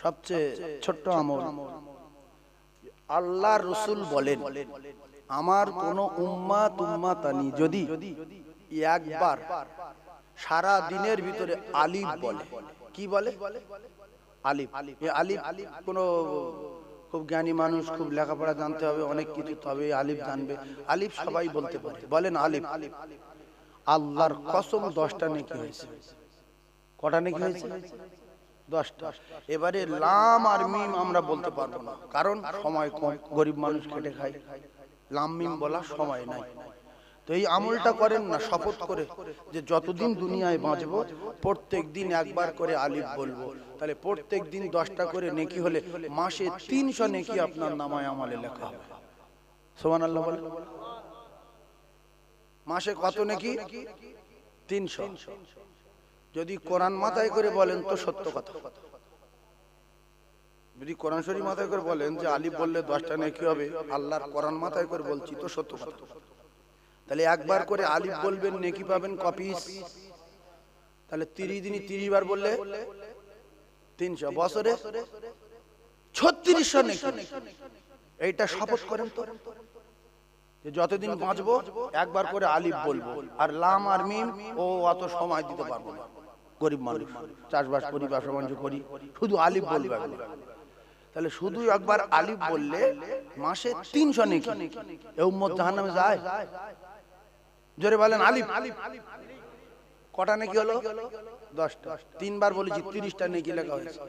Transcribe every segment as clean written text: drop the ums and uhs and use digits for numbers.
সবচেয়ে ছোট্ট আমল। আল্লাহর রাসূল বলেন, আমার কোন উম্মাতানি যদি একবার সারা দিনের ভিতরে আলিফ বলে, কি বলে? আলিফ। এই আলিফ কোন খুব জ্ঞানী মানুষ, খুব লেখাপড়া জানতে হবে, অনেক কিছু, তবে আলিফ জানবে। আলিফ সবাই বলতে পারে, বলেন আলিফ। আল্লাহর কসম 10টা নেকি হয়েছে। কটা নেকি হয়েছে? 10টা। এবারে লাম আর মিম আমরা বলতে পারবো না, কারণ সময় কম, গরিব মানুষ খেটে খায়, লাম মিম বলার সময় নাই। তো এই আমলটা করেন না শপথ করে, যে যতদিন দুনিয়ায় বাঁচবো প্রত্যেক দিন একবার করে আলিফ বলবো। তাহলে প্রত্যেক দিন 10টা করে নেকি হলে মাসে 300 নেকি আপনার নামায় আমলে লেখা হবে। সুবহানাল্লাহ বলেন। মাসে কত নেকি? 300। যদি কোরআন মাথায় করে বলেন তো সত্য কথা। যদি কোরআন শরীফ মাথায় করে বলেন যে আলিফ বললে 10টা নেকি হবে, আল্লাহর কোরআন মাথায় করে বলছি তো সত্য কথা। তাহলে একবার করে আলিফ বলবেন, নেকি পাবেন কপিস। তাহলে 30 দিনই 30 বার বললে 300, বছরে 3600 নেকি। এইটা শপথ করেন তো, যে যতদিন বাঁচবো একবার করে আলিফ বলবো। আর লাম আর মিম ও অত সময় দিতে পারবো না, গরিব মানুষ, চাষবাস করি, ব্যবসা বাণিজ্য করি, শুধু আলিফ বলবো একবার। তাহলে শুধু একবার আলিফ বললে মাসে 300 নেকি। এই উম্মত জাহান্নামে যায়? জোরে বলেন আলিফ। কটা নেকি হলো? 10টা। 3 বার বলেছি, 30টা নেকি লেখা হয়েছে।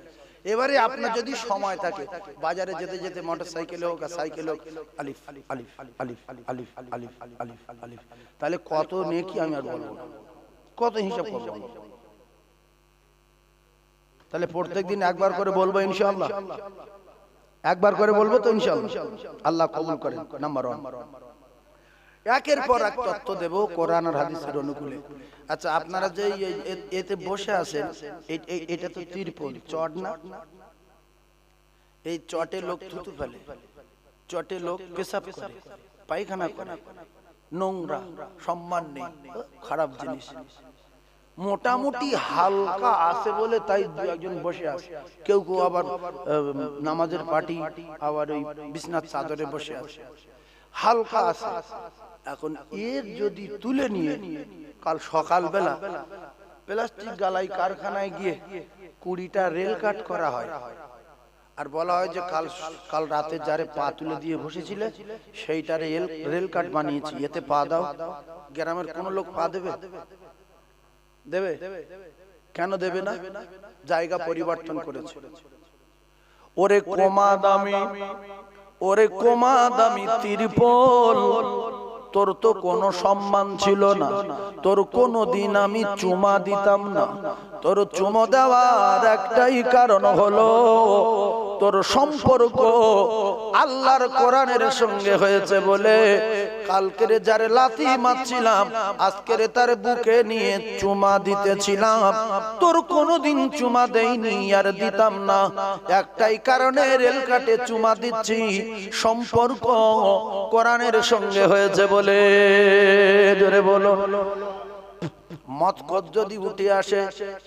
এবারে আপনার যদি সময় থাকে, বাজারে যেতে যেতে মোটরসাইকেলে হোক আর সাইকেলে হোক, আলিফ আলিফ আলিফ আলিফ আলিফ আলিফ আলিফ, তাহলে কত নেকি আমি আর বলবো না, কত হিসাব করবো। তাহলে প্রত্যেকদিন একবার করে বলবো ইনশাআল্লাহ, একবার করে বলবো তো ইনশাআল্লাহ, আল্লাহ কবুল করেন। নাম্বার 1, একের পর এক তত্ত্ব দেব কোরআন আর হাদিসের অনুকূলে। আচ্ছা, আপনারা যে এতে বসে আছেন, এটা তো তিরপল, চট না? এই চটে লোক থুতু ফেলে, চটে লোক পেশাব করে, পায়খানা করে, নোংরা, সম্মান নেই, খারাপ জিনিস। মোটামুটি হালকা আছে বলে তাই দু একজন বসে আছে। কেউ কেউ আবার নামাজের পাটি, আবার ওই বিছনার চাদরে বসে আছে, হালকা আছে। এখন এর যদি তুলে নিয়ে কাল সকালবেলা প্লাস্টিক গালাই কারখানায় গিয়ে 20টা রেল কাট করা হয়, আর বলা হয় যে কাল রাতে যারে পা তুলে দিয়ে বসেছিলে সেইটারে রেল কাট বানিয়েছি, এতে পা দাও। গ্রামের কোন লোক পা দেবে? দেবে? কেন দেবে না? জায়গা পরিবর্তন করেছে। ওরে কমা দামি, ওরে কমা দামি তিরপল, তোর তো কোনো সম্মান ছিল না, তোর কোনো দিন আমি চুমা দিতাম না। তোর চুমো দেওয়ার একটাই কারণ হলো তোর সম্পর্ক আল্লাহর কোরআনের সঙ্গে হয়েছে বলে। কালকের যারে লাথি মারছিলাম, আজকের তার বুকে নিয়ে চুমা দিতেছিলাম। তোর কোনোদিন চুমা দেইনি আর দিতাম না, একটাই কারণে রেল কাটে চুমা দিচ্ছি, সম্পর্ক কোরআনের সঙ্গে হয়েছে বলে। জোরে বলো। মদখোর যদি উঠে আসে,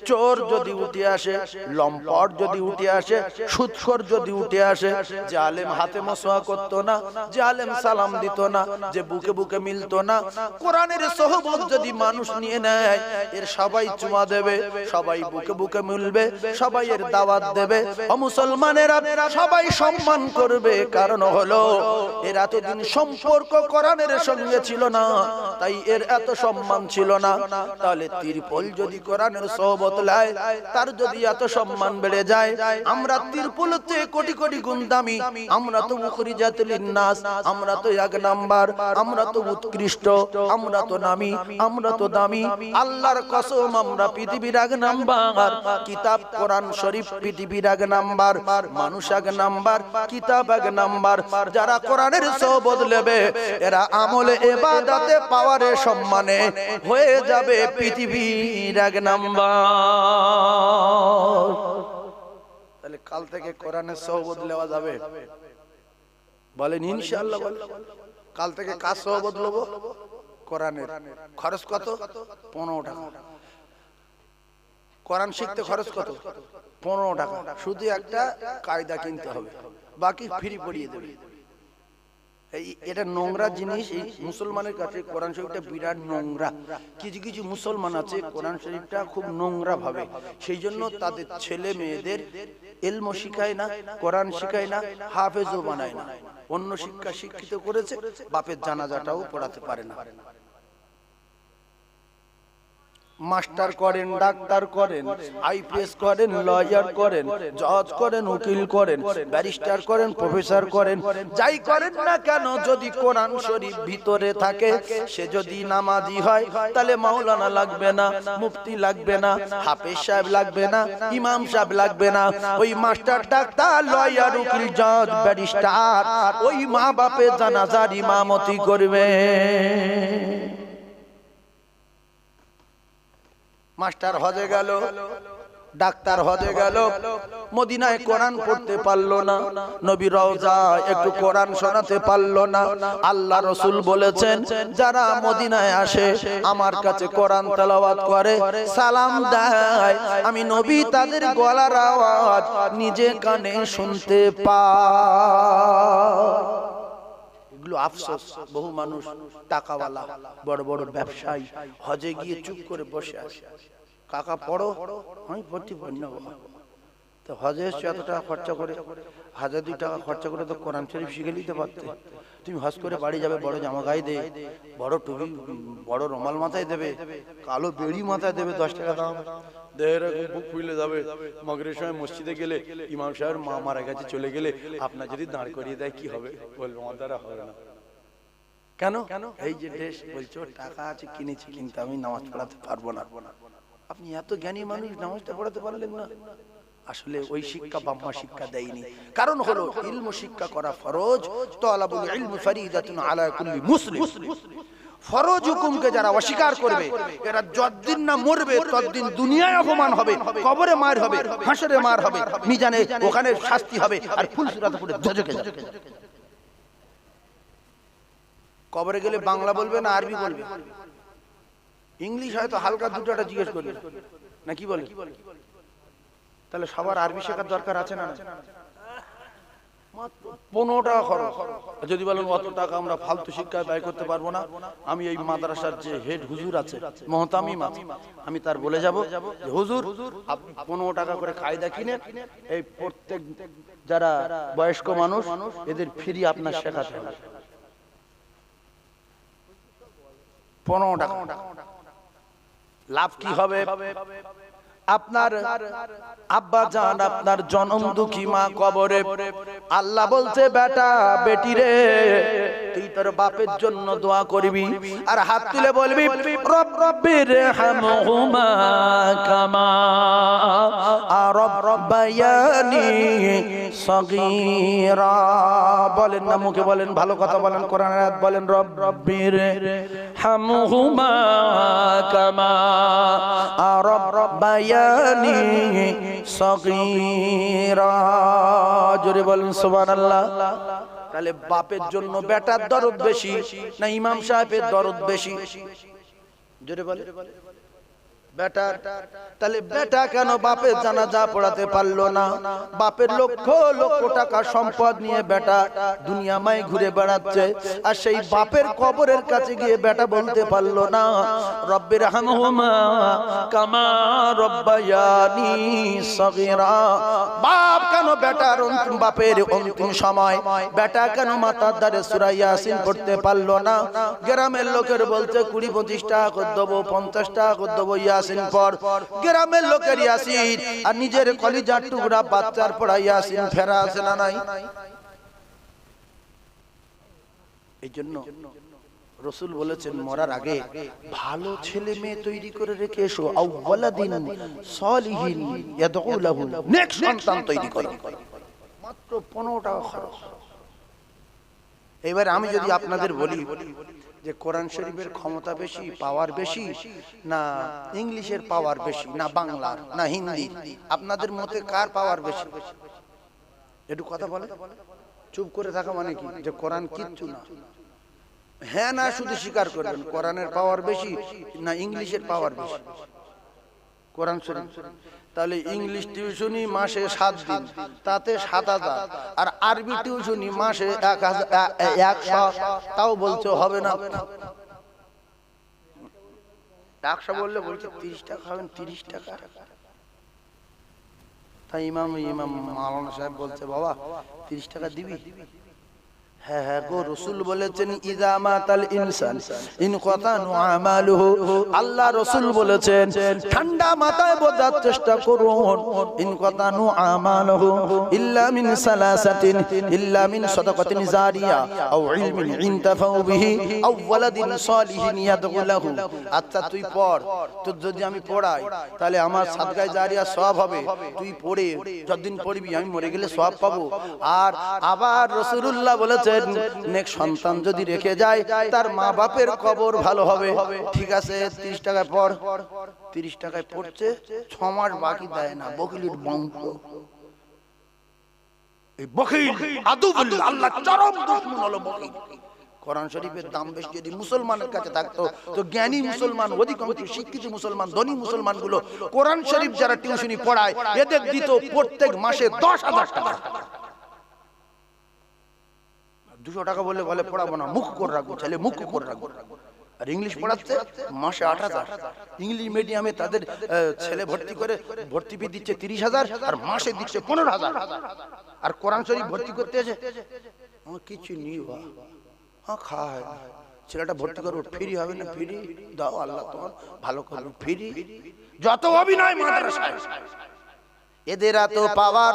চোর যদি উঠে আসে, লম্পট যদি উঠে আসে, সুদখোর যদি উঠে আসে, যে আলেম হাতে মুসওয়া করতো না, যে আলেম সালাম দিত না, যে বুকে বুকে মিলতো না, কোরআনের সোহবত যদি মানুষ নিয়ে নেয়, এর সবাই চুমা দেবে, সবাই বুকে বুকে মিলবে, সবাই এর দাওয়াত দেবে, ও মুসলমানেরা সবাই সম্মান করবে। কারণ হলো এর এতদিন সম্পর্ক কোরআনের সঙ্গে ছিল না, তাই এর এত সম্মান ছিল না। তাহলে তিরপল যদি কোরআনের সোহবত লায়, তার যদি এত সম্মান বেড়ে যায়, আমরা তিরপলতে কোটি কোটি গুণ দামি, আমরা তো মুখরিজাতুল লিন্নাস, আমরা তো এক নাম্বার, আমরা তো উৎকৃষ্ট, আমরা তো নামি, আমরা তো দামি। আল্লাহর কসম আমরা পৃথিবীর এক নাম্বার, কিতাব কোরআন শরীফ পৃথিবীর এক নাম্বার, মানুষ এক নাম্বার, কিতাব এক নাম্বার। যারা কোরআনের সোহবত নেবে এরা আমলে ইবাদতে পাওয়ারে সম্মানে হয়ে যাবে পৃথিবীর এক নাম্বার। তাহলে কাল থেকে কোরআনের সোহবত নেওয়া যাবে, বলেন ইনশাআল্লাহ। কাল থেকে কার সোহবত নেব? কোরআনের। খরচ কত? 15 টাকা। কোরআন শিখতে খরচ কত? 15 টাকা। শুধু একটা কায়দা কিনতে হবে, বাকি ফ্রি পড়িয়ে দেবে। এটা নোংরা জিনিস। এই মুসলমানের কাছে কোরআন শরীফটা বিরাট নোংরা। কিছু কিছু মুসলমান আছে কোরআন শরীফটা খুব নোংরা ভাবে, সেই জন্য তাদের ছেলে মেয়েদের ইলম শিখায় না, কোরআন শিখায় না, হাফেজও বানায় না। অন্য শিক্ষা শিক্ষিত করেছে, বাপের জানাজাটাও পড়াতে পারে না। মাস্টার করেন, ডাক্তার করেন, আইপিএস করেন, লয়ার করেন, জজ করেন, উকিল করেন, ব্যারিস্টার করেন, প্রফেসর করেন, যাই করেন না কেন, যদি কোরআন শরীফ ভিতরে থাকে, সে যদি নামাজি হয়, তাহলে মাওলানা লাগবে না, মুফতি লাগবে না, হাফেজ সাহেব লাগবে না, ইমাম সাহেব লাগবে না। ওই মাস্টার, ডাক্তার, লয়ার, উকিল, জজ, ব্যারিস্টার ওই মা বাপের জানাজার ইমামতি করবে। মাস্টার হজে গেল, ডাক্তার হজে গেল, মদিনায় কোরআন পড়তে পারলো না, নবী রওজায় একটু কোরআন শোনাতে পারলো না। আল্লাহ রাসূল বলেছেন, যারা মদিনায় আসে আমার কাছে কোরআন তেলাওয়াত করে, সালাম দেয়, আমি নবী তাদের গলার আওয়াজ নিজে কানে শুনতে পাই। এগুলো আফসোস। বহু মানুষ টাকাওয়ালা, বড় বড় ব্যবসায়ী হজে গিয়ে চুপ করে বসে আছে। কাকা পড়ো, আমি পড়তে পারি না বাবা। তো হজে এসছো এত টাকা খরচা করে, 1000-2 টাকা খরচা করে তো কোরআন শরীফ শিখে নিতে পারতে। তুমি হজ করে বাড়ি যাবে, বড় জামা গায়ে দে, বড় টুপি, বড় রুমাল মাথায় দেবে, কালো বেড়ি মাথায় দেবে, 10 টাকা দাম, দেহের বুক ফুলে যাবে। মাগরিবের সময় মসজিদে গেলে ইমাম সাহেব মা মারা গেছে চলে গেলে আপনার যদি দাঁড় করিয়ে দেয় কি হবে? বলবো আমার দ্বারা হবে না। কেন? এই যে দেশ বলছো টাকা আছে কিনেছি, কিন্তু আমি নামাজ পড়াতে পারবো না। আপনি এত জ্ঞানী মানুষ, নামাজটা পড়াতে পারলেন না। আসলে ওই শিক্ষা বাম্মা শিক্ষা দেয়নি। কারণ হলো ইলম শিক্ষা করা ফরজ, তালাবুল ইলম ফরিদাতুন আলা কুল্লি মুসলিম। ফরজ হুকুমকে যারা অস্বীকার করবে, এরা যতদিন না মরবে ততদিন দুনিয়ায় অপমান হবে, কবরে মার হবে, হাসরে মার হবে, মিজানে ওখানে শাস্তি হবে, আর ফুলসুরাতে পুরো ঝকঝকে যাবে। কবরে গেলে বাংলা বলবে না আরবি বলবে? ইংলিশ হয়তো হালকা দুটোটা জিজ্ঞেস করবে না, কি বলে? তাহলে সবার আরবি শেখার দরকার আছে না? 15 টাকা খরচ। যদি বলেন অত টাকা আমরা ফালতু শিক্ষায় ব্যয় করতে পারবো না, আমি এই মাদ্রাসার যে হেড হুজুর আছে, মহতামিম আছে, আমি তার বলে যাব যে হুজুর আপনি 15 টাকা করে কায়দা কিনে এই প্রত্যেক যারা বয়স্ক মানুষ এদের ফ্রি আপনার শেখাতে হবে। 15 টাকা লাভ কি হবে? আপনার আব্বা জান, আপনার জনম দুঃখী মা কবরে, আল্লাহ বলছে বেটা বেটি রে তুই তোর বাপের জন্য দোয়া করবি আর হাত তুলে বলবি রব্বির হামহুমা কামা রাব্বায়ানি সগীরা। বলেন না, মুখে বলেন, ভালো কথা বলেন, কোরআনের আয়াত বলেন, রব্বির হামহুমা কামা রাব্বায়ানি সগীরা। জোরে বলেন সুবহানাল্লাহ। তাহলে বাপের জন্য বেটার দরদ বেশি না ইমাম সাহেবের দরদ বেশি? জোরে বলেন। বেটার। তাহলে বেটা কেন বাপের জানাজা পড়াতে পারলো না? বাপের লক্ষ লক্ষ টাকা সম্পদ নিয়ে বেটা দুনিয়ায় ঘুরে বেড়াচ্ছে, আর সেই বাপের কবরের কাছে গিয়ে বেটা বলতে পারলো না রব্বির হামহুমা কামা রব্বায়ানি সগীরা। বাপ কেন বেটার অন্তিম, বাপের অন্তিম সময় বেটা কেন মাথার দ্বারে সূরা ইয়াসিন পড়তে পারলো না? গ্রামের লোকের বলতে 20-25 টাকা করে দেবো, 50 টাকা করে দেবো ইয়াসিন পর। গ্রামের লোকের ইয়াসিন আর নিজের কলিজার টুকরা বাচ্চার পড়া ইয়াসিন ফেরা আছে না নাই? এই জন্য রাসূল বলেছেন মরার আগে ভালো ছেলে মেয়ে তৈরি করে রেখে এসো, আউওয়ালাদিন সালিহিন ইয়াদউ লাহু, নেক্সট সন্তান তৈরি করো। মাত্র 15 টাকা খরচ। এবারে আমি যদি আপনাদের বলি যে কোরআন শরীফের ক্ষমতা বেশি, পাওয়ার বেশি, না ইংলিশের পাওয়ার বেশি, না বাংলার, না হিন্দি, আপনাদের মতে কার পাওয়ার বেশি? একটু কথা বলে। চুপ করে থাকা মানে কি? যে কোরআন কিচ্ছু না, হ্যাঁ না শুধু স্বীকার করবেন কোরআনের পাওয়ার বেশি না ইংলিশের পাওয়ার বেশি? কোরআন শরীফ। তাহলে ইংলিশ টিউশনি মাসে 7 দিন, তাতে 7,000, আর আরবি টিউশনি মাসে 100, তাও বলছে হবে না। 100 বললে বলছে 30 টাকা হবেন, 30 টাকা। তাই ইমাম মাওলানা সাহেব বলছে, বাবা 30 টাকা দিবি? হ্যাঁ হ্যাঁ গো, রাসূল বলেছেন ইযা মাতাল ইনসান ইনকাতা আমালুহু। আল্লাহ রাসূল বলেছেন ঠান্ডা মাথায় বোঝার চেষ্টা করুন, ইনকাতা আমালুহু ইল্লা মিন সালাসাতিন, ইল্লা মিন সাদাকাতিন জারিয়া আও ইলমিন ইনতাফাউ বিহি আও ওয়ালাদিন সালিহিন ইয়াদউ লাহু। আচ্ছা তুই পড়, তোর যদি আমি পড়াই তাহলে আমার সাদকায়ে জারিয়া সওয়াব হবে, তুই পড়ে যতদিন পড়বি আমি মরে গেলে সওয়াব পাবো। আর আবার রাসূলুল্লাহ বলেছেন নেক সন্তান যদি রেখে যায় তার মা বাপের কবর ভালো হবে। ঠিক আছে 30 টাকা পড়। 30 টাকায় পড়ছে, 6 মাস বাকি দেয় না। বকিলের বংশ, এই বকিল আদুবুল আল্লাহ চরম দুশমন হলো বকিল। কোরআন শরীফের দাম বেশি যদি মুসলমানের কাছে থাকতো তো জ্ঞানী মুসলমান, অধিকাংশ শিক্ষিত মুসলমান, ধনী মুসলমানগুলো কোরআন শরীফ যারা টিউশনি পড়ায় এদের দিত প্রত্যেক মাসে 10,000 টাকা। 200 টাকা বলে বলে পড়াবো না, মুখ করে রাখবো, ছেলে মুখ করে রাখবো। আর ইংলিশ পড়াচ্ছে মাসে 8,000। ইংলিশ মিডিয়ামে তাদের ছেলে ভর্তি ফি দিচ্ছে 30,000, আর মাসে দিচ্ছে 15,000। আর কোরআন শরীফ ভর্তি করতে আছে আমার কিছু নেই, হ্যাঁ খায় ছেলেটা ভর্তি করবো, ফ্রি হবে না? ফ্রি দাও, আল্লাহ তোমার ভালো করবে। ফ্রি যত অভিনয় মাদ্রাসায়, এদের এত পাওয়ার,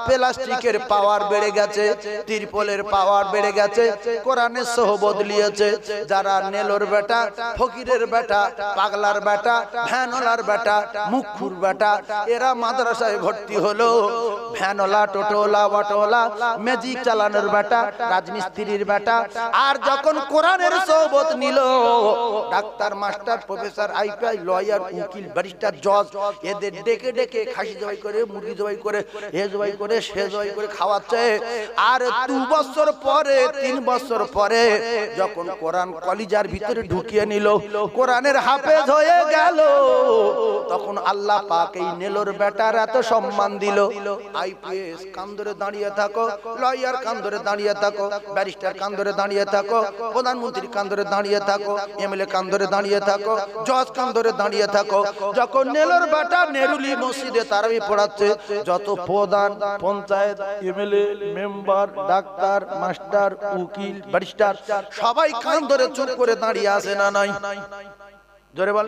প্লাস্টিকের পাওয়ার বেড়ে গেছে, তিরপলের পাওয়ার বেড়ে গেছে, কোরআনের সহ বদলিয়েছে। যারা নেলোর বেটা, ফকিরের বেটা, পাগলার বেটা, ভ্যানওয়ালার বেটা, মুখুর বেটা, এরা মাদ্রাসায় ভর্তি হলো। ভ্যানওয়ালা, টোটোওয়ালা, অটোওয়ালা, ম্যাজিক চালানোর বেটা, রাজমিস্ত্রির বেটা। আর যখন কোরআনের সোহবত নিল, doctor, master, professor, IPI, lawyer, উকিল, ব্যারিস্টার, জজ, এদের ডেকে ডেকে খাসি জবাই করে, মুরগি জবাই করে, এ জবাই করে, সে জবাই করে খাওয়াচ্ছে। আর 2 বছর পরে, 3 বছর পরে যখন কোরআন কলিজার ভিতরে ঢুকিয়ে নিল, কোরআনের হাফেজ হয়ে গেল, তখন আল্লাহ পাক এই নেলোর বেটার এত সম্মান দিল। আইপিএস কান ধরে দাঁড়িয়ে থাকো, লয়ার কান ধরে দাঁড়িয়ে থাকো, ব্যারিস্টার কান ধরে দাঁড়িয়ে থাকো, প্রধানমন্ত্রী কান ধরে দাঁড়িয়ে থাকো, এমএলএ কান ধরে দাঁড়িয়ে থাকো, জজ কান ধরে দাঁড়িয়ে থাকো। যখন নেলোর বেটা নেরুলি মসজিদে তারাবি পড়াচ্ছে, যত প্রধান, panchayat, MLA, member, doctor, master, উকিল, ব্যারিস্টার সবাই কান ধরে চুপ করে দাঁড়িয়ে আছে না নাই? জোরে বল।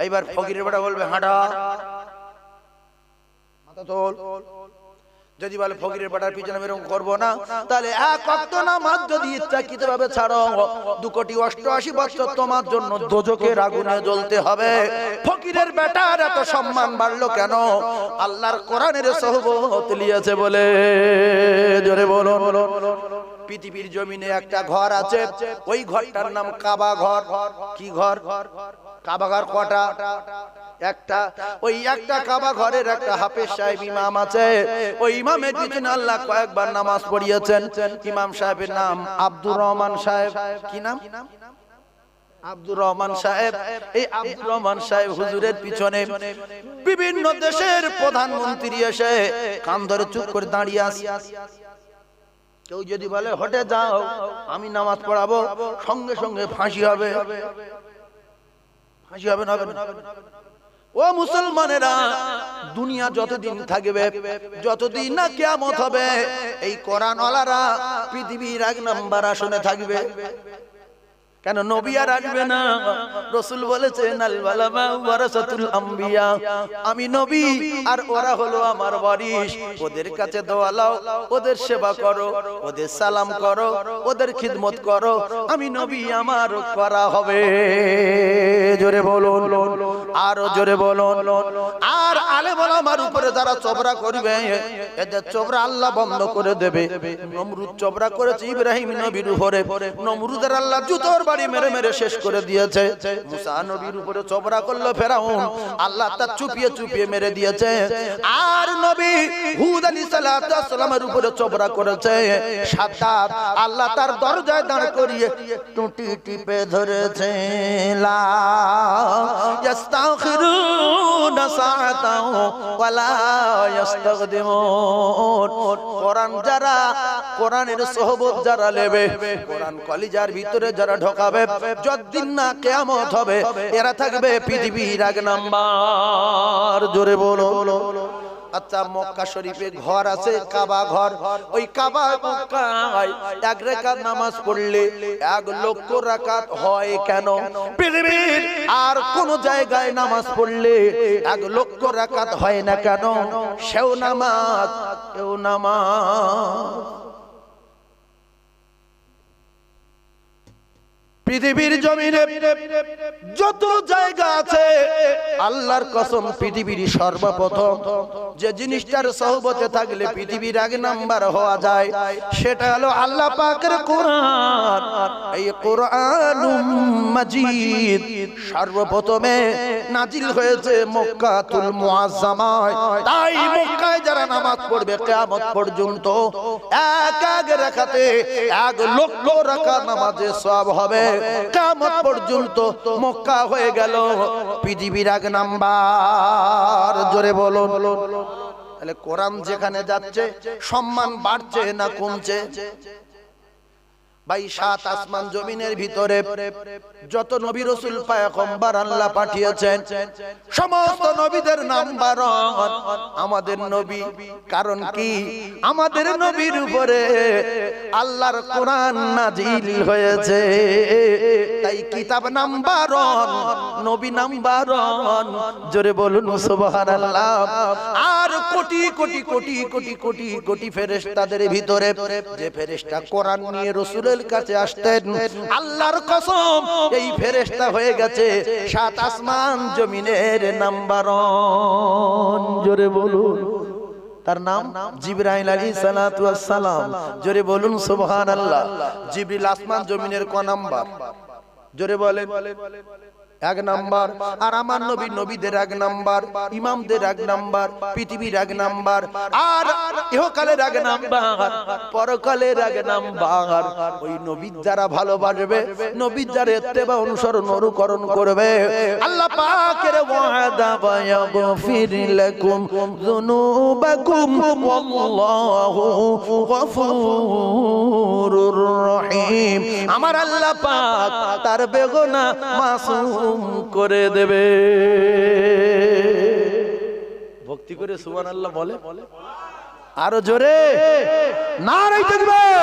এইবার ফকিরের বেটা বলবে হাঁটা, মাথা তোল। যদি বলে ফকিরের বেটার পিছনে এরকম করবো না, তাহলে 1 ওয়াক্ত নামাজ যদি ইচ্ছাকৃতভাবে ছাড়ো, 2,88,00,000 বছর তোমার জন্য দোজখের আগুনে জ্বলতে হবে। ফকিরের বেটার এত সম্মান বাড়লো কেন? আল্লাহর কোরআনের সোহবত লিয়েছে বলে। জোরে বলো। পৃথিবীর জমিনে একটা ঘর আছে, ওই ঘরটার নাম কাবা ঘর। কি ঘর? কাবা ঘর কটা? একটা। ওই একটা কাবা ঘরের একটা হাফেজ সাহেব ইমাম আছে। ওই ইমামের পিছনে আল্লাহ কয়েকবার নামাজ পড়িয়েছেন। ইমাম সাহেবের নাম আব্দুর রহমান সাহেব। কি নাম? আব্দুর রহমান সাহেব। এই আব্দুর রহমান সাহেব হুজুরের পিছনে বিভিন্ন দেশের প্রধানমন্ত্রী এসে কান ধরে চুপ করে দাঁড়িয়ে আছে। কেউ যদি বলে হটে যাও, আমি নামাজ পড়াবো, সঙ্গে সঙ্গে ফাঁসি হবে। ফাঁসি হবে না? ও মুসলমানেরা, দুনিয়া যতদিন থাকবে, যতদিন না কিয়ামত হবে, এই কোরআনওয়ালারা পৃথিবীর 1 নাম্বার আসনে থাকবে। কেন? নবী আর আসবে না। রাসূল বলেছেন আল উলামা ওয়ারাসাতুল আম্বিয়া, আমি নবী আর ওরা হলো আমার ওয়ারিস। ওদের কাছে দোয়া লাও, ওদের সেবা করো, ওদের সালাম করো, ওদের খিদমত করো। আমি নবী, আমার করা হবে। জোরে বলুন, আরো জোরে বলুন। আর আলেম ওলামার উপরে যারা চবরা করবে, এদের চবরা আল্লাহ বন্ধ করে দেবে। নমরুদ চবরা করেছে ইব্রাহিম নবীর উপরে, নমরুদের আল্লাহ জুতোর বাড়ি মেরে মেরে শেষ করে দিয়েছে। মুসা নবীর উপরে চবরা করলো ফেরাউন, আল্লাহ তা চুপিয়ে চুপিয়ে মেরে দিয়েছে। আর নবী হুদ আলাইহিস সালামের উপরে চবরা করেছে। সাদ্দাত আল্লাহ তার দরজায় দাঁড় করিয়ে টুটি টিপে ধরেছে। লা ইস্তাখিরুনা সাআতাও ওয়ালা ইস্তাকদিমুন। কোরআন যারা, কোরআনের সোহবত যারা নেবে, কোরআন কলিজার ভিতরে যারা ঢোকাবে, যতদিন না কিয়ামত হবে এরা থাকবে পৃথিবীর এক নাম্বার। জোরে বলো। আচ্ছা, মক্কা শরীফে ঘর আছে, কাবা ঘর। ওই কাবা মক্কায় এক রাকাত নামাজ পড়লে 1 লক্ষ রাকাত হয় কেন? পৃথিবীর আর কোন জায়গায় নামাজ পড়লে 1 লক্ষ রাকাত হয় না কেন? সেও নামাজ, এও নামাজ। পৃথিবীর জমিনে যত জায়গা আছে, আল্লাহর কসম পৃথিবীর সর্বপ্রথম যে জিনিসটার সহবতে থাকলে পৃথিবীর এক নাম্বার হওয়া যায়, সেটা হলো আল্লাহ পাকের কোরআন। এই কোরআনুম মাজিদ সর্বপ্রথমে নাজিল হয়েছে মক্কাতুল মুআজ্জামায়। তাই মক্কায় যারা নামাজ পড়বে কিয়ামত পর্যন্ত এক এক রাকাতে 1 লক্ষ রাকাত নামাজের সওয়াব হবে। কিয়ামত পর্যন্ত মক্কা হয়ে গেল পৃথিবীর এক নাম্বার। জোরে বলো। তাহলে কোরআন যেখানে যাচ্ছে সম্মান বাড়ছে না কমছে? ভাই, 7 আসমান জমিনের ভিতরে যত নবী রাসূল পয়গম্বর আল্লাহ পাঠিয়েছেন, সমস্ত নবীদের নাম্বার আমাদের নবী। কারণ কি? আমাদের নবীর উপরে আল্লাহর কোরআন নাজিল হয়েছে। তাই কিতাব নাম্বার 1, নবী নাম্বার 1। জোরে বলুন সুবহানাল্লাহ। আর কোটি কোটি কোটি কোটি কোটি কোটি ফেরেশতাদের ভিতরে যে ফেরেশতা কোরআন নিয়ে রাসূলের কাছে আসতেন, আল্লাহর কসম এই ফেরেশতা হয়ে গেছে 7 আসমান জমিনের নাম্বার 1। জোরে বলুন। তার নাম জিবরাইল আলাইহিস সালাতু ওয়াস সালাম। জোরে বলুন সুবহানাল্লাহ। জিবরিল আসমান জমিনের ক নাম্বার? জোরে বলেন। 1 নাম্বার। আর আমার নবী নবীদের 1 নাম্বার, ইমামদের 1 নাম্বার, পৃথিবীর 1 নাম্বার, আর ইহকালের 1 নাম্বার, পরকালের 1 নাম্বার। ওই নবী যারা ভালোবাসবে, নবী যারা ইত্তেবা অনুসরণ অনুকরণ করবে, আল্লাহ পাকের ওয়াদা বায়াগফির লাকুম যুনুবাকুম ওয়াল্লাহু গফুরুর রহিম। আমার আল্লাহ পাক তার বেগুনাহ মাসুম করে দেবে। ভক্তি করে সুবহানাল্লাহ বলে। আরো জোরে নারে তাকবীর।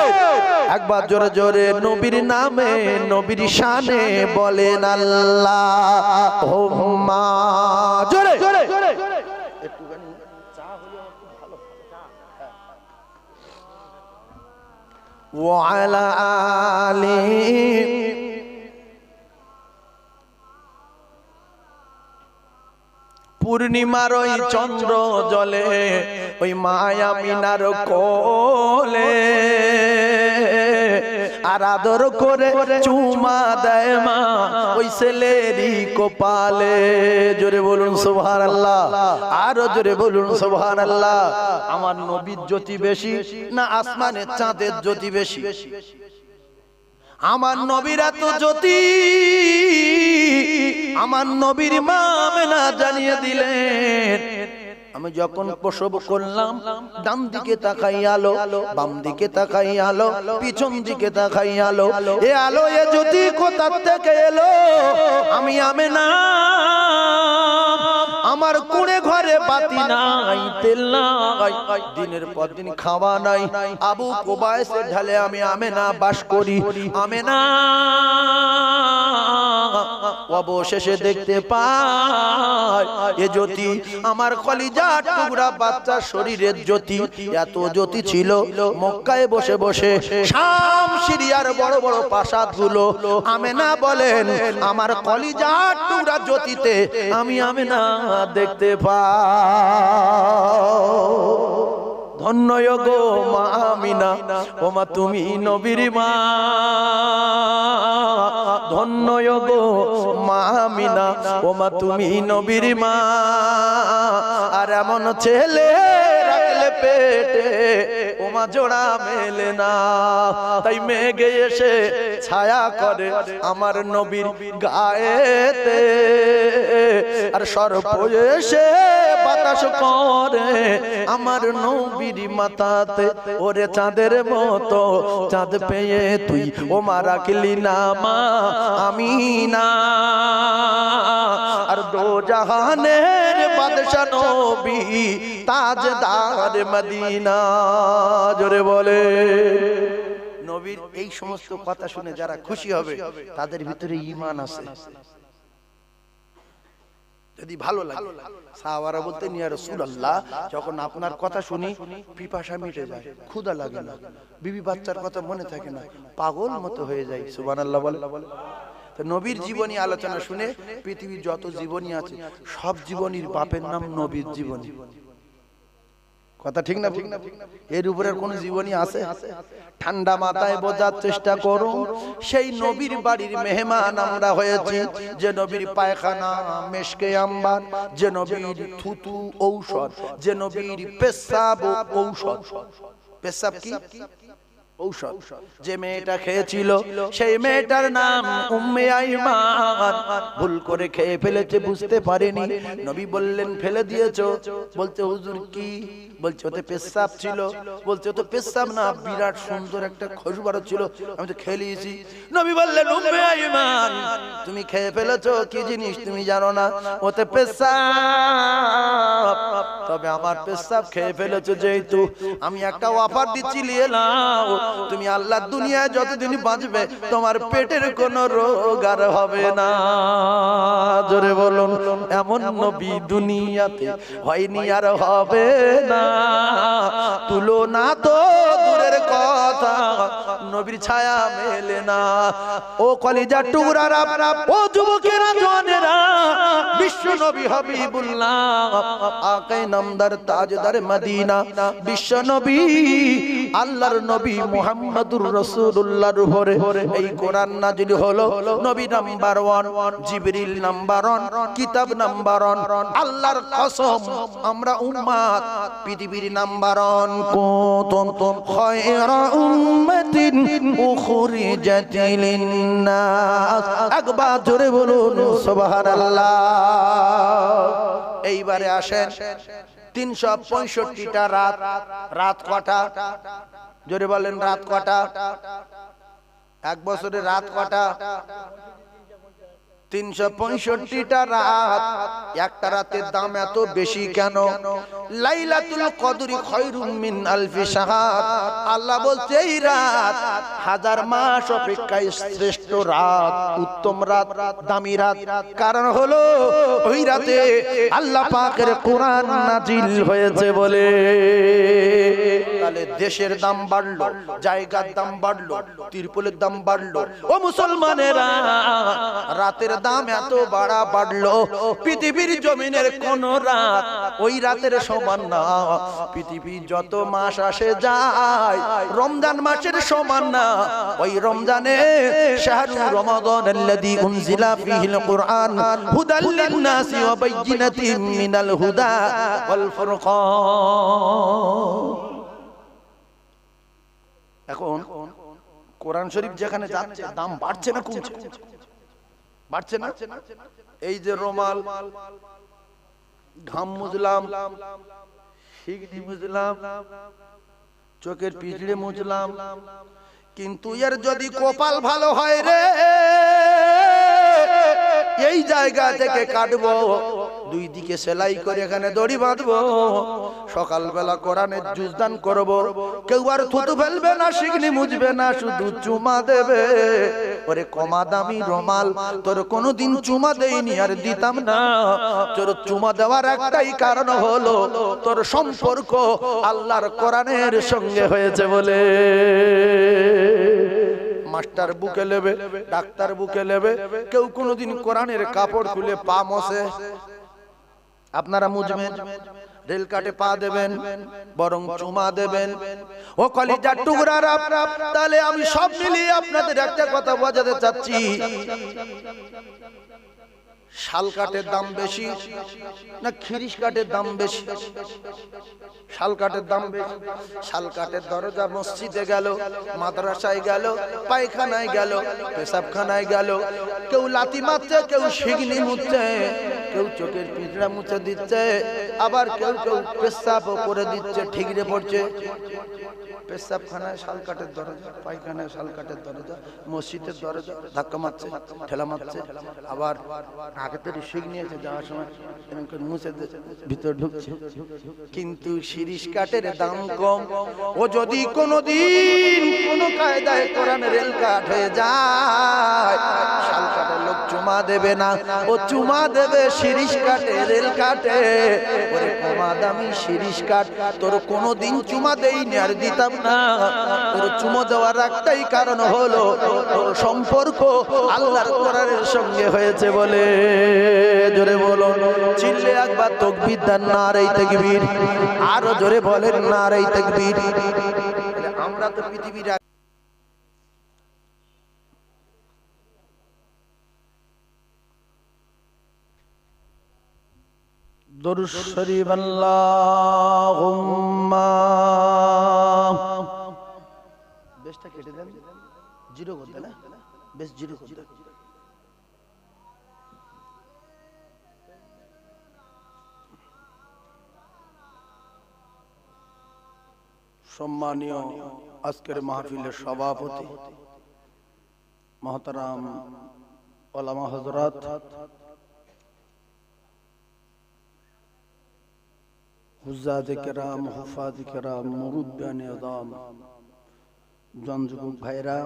একবার জোরে জোরে নবীর নামে, নবীর শানে বলেন আল্লাহুম্মা। জোরে একটুখানি চা হলে খুব ভালো। ওয়া আলা আলিহি। পূর্ণিমার ওই চন্দ্র জলে ওই মায়া মিনার কোলে আর আদর করে চুমা দেয় মা ওই ছেলেরই কপালে। জোরে বলুন সুবহানাল্লাহ। আরো জোরে বলুন সুবহানাল্লাহ। আমার নবীর জ্যোতি বেশি না আসমানের চাঁদের জ্যোতি বেশি? আমার নবীর এত জ্যোতি আমার নবীর মা আমেনা জানিয়ে দিলেন। আমি যখন প্রসব করলাম, ডান দিকে তাকাই আলো, বাম দিকে তাকাই আলো, পিছন দিকে তাকাই আলো। এ আলো এ জ্যোতি কোথা থেকে এলো? আমি আমেনা, আমার কোণে ঘরে বাতি নাই, তেল নাই, দিনের পর দিন খাওয়া নাই। আবু কুবাইসের ঢালে আমি আমেনা বাস করি। আমেনা অবশেষে দেখতে পাই এ জ্যোতি আমার কলিজার টুকরা বাচ্চার শরীরের জ্যোতি। এত জ্যোতি ছিল মক্কায় বসে বসে শাম সিরিয়ার বড় বড় প্রাসাদগুলো। আমেনা বলেন আমার কলিজার টুকরা জ্যোতিতে আমি আমেনা দেখতে পাই। ধন্য গো মা আমিনা, ও মা তুমি নবীর মা। ধন্য গো মা আমিনা, ও মা তুমি নবীর মা। আর এমন ছেলে রাখলে পেটে, ও মা জোড়া মেলে না। তাই মেঘে এসে ছায়া করে আমার নবীর গায়েতে, আর সর্প এসে বাতাস করে আমার নবীর মাথাতে। ওরে চাঁদের মতো চাঁদ পেয়ে তুই ও মা রাখলি না মা আমিনা। আর দো জাহানের বাদশা নবী তাজদার মদিনা। জোরে বলে। নবীর এই সমস্ত কথা শুনে যারা খুশি হবে তাদের ভিতরে ঈমান আছে। যদি ভালো লাগে, সাহাবারা বলতেন ইয়া রাসূলুল্লাহ, যখন আপনার কথা শুনি পিপাসা মিটে যায়, ক্ষুধা লাগে না, বিবি বাচ্চার কথা মনে থাকে না, পাগল মতো হয়ে যায়। সুবহানাল্লাহ বলে। তো নবীর জীবনী আলোচনা শুনে পৃথিবীর যত জীবনী আছে সব জীবনীর বাপের নাম নবীর জীবনী। কথা ঠিক না? এর উপরে কোন জীবনী আছে? ঠান্ডা মাথায় বোঝার চেষ্টা করো, সেই নবীর বাড়ির মেহমান আমরা হয়েছি। যে নবীর পায়খানা মেশকে আম্বার, যে নবীর থুতু ঔষধ, যে নবীর পেশাব ঔষধ। পেশাব কি? ঔষধ। যে মেয়েটা খেয়েছিল সেই মেয়েটার নাম উম্মে আইমান। ভুল করে খেয়ে ফেলেছে, বুঝতে পারেনি। নবী বললেন ফেলে দিয়েছো? বলতে হুজুর কি? বলছে ওতে পেশাব ছিল। বলছে ওতে পেশাব না, বিরাট সুন্দর একটা খুশবু ছিল, আমি তো খেয়ে নিয়েছি। নবী বললেন উম্মে আইমান তুমি খেয়ে ফেলেছো, কি জিনিস তুমি জানো না? ওতে পেশাব। তবে আমার পেশাব খেয়ে ফেলেছো যেহেতু আমি একটা অফার দিচ্ছি, নিয়ে নাও। তুমি আল্লাহর দুনিয়ায় যতদিন বাঁচবে তোমার পেটের কোনো রোগ আর হবে না। জোরে বলুন। এমন নবী দুনিয়াতে হয়নি আর হবে না। তুলনা তো দূরের কথা, নবীর ছায়া মেলে না। ও কলিজার টুকরারা, ও যুবকেরা জওয়ানেরা, বিশ্ব নবী হাবিবুল্লাহ আকায়ে নামদার তাজদার মদিনা, বিশ্ব নবী আল্লাহর নবী মুহাম্মদুর রাসূলুল্লাহর উপরে এই কোরআন নাযিল হলো। নবী নাম্বার 1, জিবরিল নাম্বার 1, কিতাব নাম্বার 1। আল্লাহর কসম আমরা উম্মত পৃথিবীর নাম্বার 1। কুনতুম খায়রা উম্মাতিন উখরিজাত লিন-নাস। একবার জোরে বলুন সুবহানাল্লাহ। এইবারে আসেন 365টা রাত। রাত কটা? জোরে বলেন, রাত কটা? এক বছরে রাত কটা? 365টা রাত। একটা রাতের দাম এত বেশি কেন? লাইলাতুল কদরি খায়রুম মিন আলফি শাহর। আল্লাহ বলছে এই রাত 1000 মাস অপেক্ষায় শ্রেষ্ঠ রাত, উত্তম রাত, দামি রাত। কারণ হলো ওই রাতে আল্লাহ পাকের কোরআন নাজিল হয়েছে বলে। তাহলে দেশের দাম বাড়লো, জায়গার দাম বাড়লো, তিরপলের দাম বাড়লো। ও মুসলমানেরা, রাতের দাম এত বাড়লো, পৃথিবীর জমিনের কোন রাত ওই রাতের সমান না। পৃথিবীর যত মাস আসে যায় রমজান মাসের সমান না। ওই রমজানে শাহরু রমাদানাল্লাযী উনজিলা ফীহিল কুরআন হুদাল লিন-নাসি ওয়া বাইয়িনাতিন মিনাল হুদা ওয়াল ফুরকান। এখন কোরআন শরীফ যেখানে যাচ্ছে দাম বাড়ছে না কমছে? বাড়ছে না? এই যে রুমাল, ঘাম মুজলাম, শিগগিরি মুজলাম, চোখের পিছড়ে মুজলাম, কিন্তু এর যদি কপাল ভালো হয় রে, এই জায়গা থেকে কাটবো, দুই দিকে সেলাই করে এখানে দড়ি বাঁধবো, সকালবেলা কোরআনের জুজদান করবো। কেউ আর থুতু ফেলবে না, শিগগিরি মুজবে না, শুধু চুমা দেবে। ওরে কমা দামি রুমাল, তোর কোনোদিন চুমা দেইনি আর দিতাম না। তোর চুমা দেওয়ার একটাই কারণ হলো তোর সম্পর্ক আল্লাহর কোরআনের সঙ্গে হয়েছে বলে। মাস্টার বুকে নেবে, ডাক্তার বুকে নেবে, কেউ কোনোদিন কোরআনের কাপড় খুলে পা মসে? আপনারা মুজবেন? রেল কাটে পা দেবেন, বরং চুমা দেবেন। ও কলিজার টুকরারা, তাহলে আমি সব মিলিয়ে আপনাদের একটা কথা বোঝাতে চাচ্ছি, শাল কাঠের দাম বেশি না খিরিশ কাঠের দাম বেশি? শাল কাঠের দাম বেশি। শাল কাঠের দরজা মসজিদে গেল, মাদ্রাসায় গেল, পায়খানায় গেল, পেশাবখানায় গেল, কেউ লাথি মারছে, কেউ শিগনি মুছছে, কেউ চোখের পিঁজড়া মুছে দিচ্ছে, আবার কেউ কেউ পেশাবও করে দিচ্ছে, ঠিকরে পড়ছে। পেশাবখানায় শাল কাঠের দরজা, পায়খানায় শাল কাঠের দরজা, মসজিদের দরজা ধাক্কা মারছে, ঠেলা মারছে, আবার আগের শিখ নিয়েছে, যাওয়ার সময় মুছে ভিতর ঢুকছে। কিন্তু শিরিষ কাঠের দাম কম। ও যদি কোনোদিন কোনো কায়দায় কোরআন রেল কাঠ হয়ে যায়, শাল কাঠের লোক চুমা দেবে না, ও চুমা দেবে শিরিষ কাঠে, রেল কাঠে। ওরে কমা দামি শিরিষ কাঠ, তোর কোনোদিন চুমা দেইনি আর দিতাম না। তোর চুমো দেওয়ার একটাই কারণ হলো তোর সম্পর্ক আল্লাহর কোরআনের সঙ্গে হয়েছে বলে। জোরে বলো, চিল্লে একবার তাকবীর দেন, নারে তাকবীর। আরো জোরে বলেন, নারে তাকবীর। আমরা তো পৃথিবীর দরুদ শরীফ আল্লাহুম্মা। বেশটা কেটে দেন, জিরো করতে না, বেশ জিরো করতে। সম্মানীয় আজকের মাহফিলের সভাপতি মহতারাম ওলামা হযরত, হুজ্জাদে কেরাম, হুফাজে কেরাম, মুরব্বিয়ানে আযম, জন যুবক ভাইরা,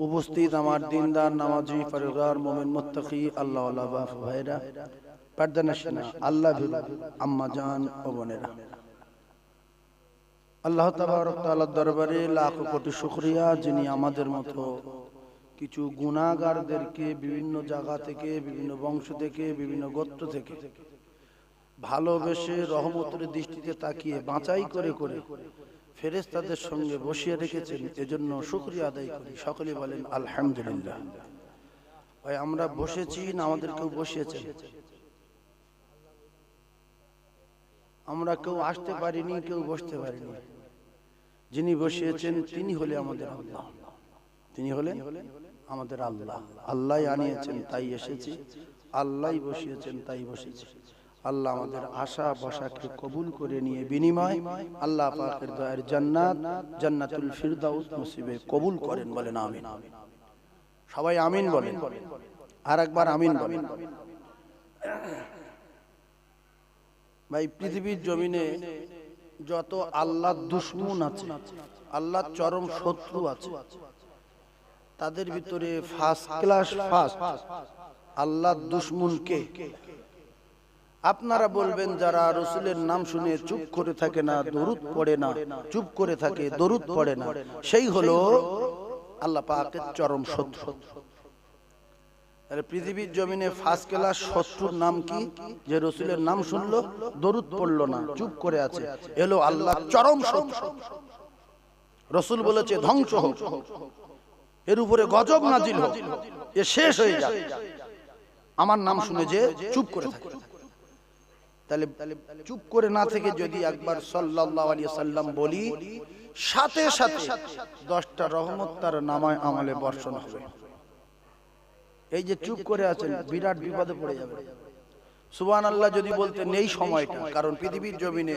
উপস্থিত আমার দিনদার নামাজি পরিবার মুমিন মুত্তাকি আল্লাহ ওয়ালা বাপ ভাইরা, পর্দানশিনা আল্লাহ আম্মা জান ও বোনেরা, আল্লাহ তাবারক তাআলার দরবারে লাখ কোটি শুকরিয়া, যিনি আমাদের মতো কিছু গুনাহগারদেরকে বিভিন্ন জায়গা থেকে, বিভিন্ন বংশ থেকে, বিভিন্ন গোত্র থেকে ভালোবেসে রহমতের দৃষ্টিতে তাকিয়ে বাঁচাই করে করে ফেরেশতাদের সঙ্গে বসিয়ে রেখেছেন। এজন্য শুকরিয়া আদায় করি। সকলে বলেন আলহামদুলিল্লাহ। ভাই, আমরা বসেছি না আমাদের কেউ বসিয়েছেন? আমরা কেউ আসতে পারিনি, কেউ বসতে পারিনি। যিনি বসিয়েছেন তিনি হলে আমাদের আল্লাহ, তিনি হলেন আমাদের আল্লাহ। আল্লাহ আনিয়েছেন তাই এসেছি, আল্লাহ বসিয়েছেন তাই বসেছি। আল্লাহ আমাদের আশা বসাকে কবুল করে নিয়ে বিনিময় আল্লাহ পাকের দয়ার জান্নাত, জান্নাতুল ফিরদাউস নসিবে কবুল করেন। বলেন আমিন। সবাই আমিন বলেন, আর একবার আমিন বলেন। ভাই, পৃথিবীর জমিনে যত আল্লাহর দুশমন আছে, আল্লাহর চরম শত্রু আছে, তাদের ভিতরে ফার্স্ট ক্লাস ফার্স্ট আল্লাহর দুশমন কে? আপনারা বলবেন যারা রাসূলের নাম শুনে চুপ করে থাকে না, দরুদ পড়ে না, চুপ করে থাকে, দরুদ পড়ে না, সেই হলো আল্লাহ পাকের চরম শত্রু। তাহলে পৃথিবীর জমিনে ফার্স্ট ক্লাস শত্রুর নাম কি? যে রাসূলের নাম শুনলো, দরুদ পড়লো না, চুপ করে আছে, এলো আল্লাহর চরম শত্রু। রাসূল বলেছে ধ্বংস হোক, এর উপরে গজব নাজিল হোক, এ শেষ হয়ে যাক, আমার নাম শুনে যে চুপ করে থাকে। তাহলে চুপ করে না থেকে যদি একবার সাল্লাল্লাহু আলাইহি সাল্লাম বলি, সাথে সাথে 10টা রহমত তার নামায় আমলে বর্ষণ হবে। এই যে চুপ করে আছেন, বিরাট বিপদে পড়ে যাবে। সুবহানাল্লাহ যদি বলতে নেই সময়টা, কারণ পৃথিবীর জমিনে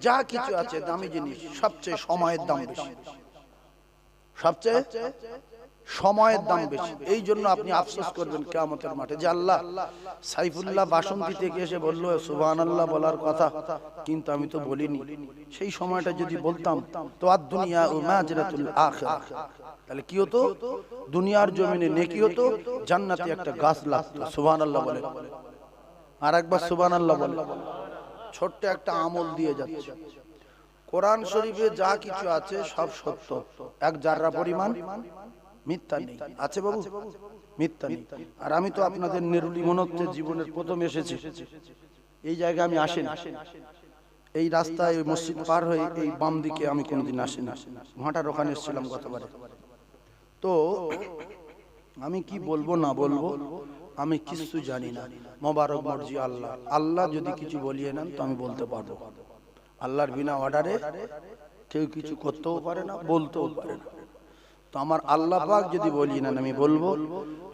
যা কিছু আছে দামি জিনিস, সবচেয়ে সময়ের দাম বেশি, সবচেয়ে সময়ের দাম বেশি। এই জন্য আপনি আফসোস করবেন কিয়ামতের মাঠে যে আল্লাহ, সাইফুল্লাহ বাসন্তী থেকে এসে বললো সুবহানাল্লাহ বলার কথা, কিন্তু আমি তো বলিনি। সেই সময়টা যদি বলতাম তো আর দুনিয়া ও মাজরাতুল আখিরাহ, তাহলে কি হতো? দুনিয়ার জমিনে নেকি হতো, জান্নাতে একটা গাছ লাগতো। সুবহানাল্লাহ বলে, আর একবার সুবহানাল্লাহ বলে। ছোট্ট একটা আমল দিয়ে যাচ্ছে। কোরআন শরীফে যা কিছু আছে সব সত্য, এক জাররা পরিমাণ মিথ্যা নেই, আছে বাবু? মিথ্যা নেই। আর আমি তো আপনাদের নেরুলি মনত্বে জীবনের প্রথম এসেছি, এই জায়গায় আমি আসি না। এই রাস্তায় মসজিদ পার হয়ে এই বাম দিকে আমি কোনোদিন আসি না। ভাটার ওখানে এসেছিলাম গতবারে। তো আমি কি বলবো না বলবো আমি কিছু জানি না। মোবারক মর্জি আল্লাহ, আল্লাহ যদি কিছু বলিয়ে নেন তো আমি বলতে পারবো। আল্লাহর বিনা অর্ডারে কেউ কিছু করতেও পারে না, বলতেও পারে না। তো আমার আল্লাহ পাক যদি বলিয়ে নেন আমি বলবো।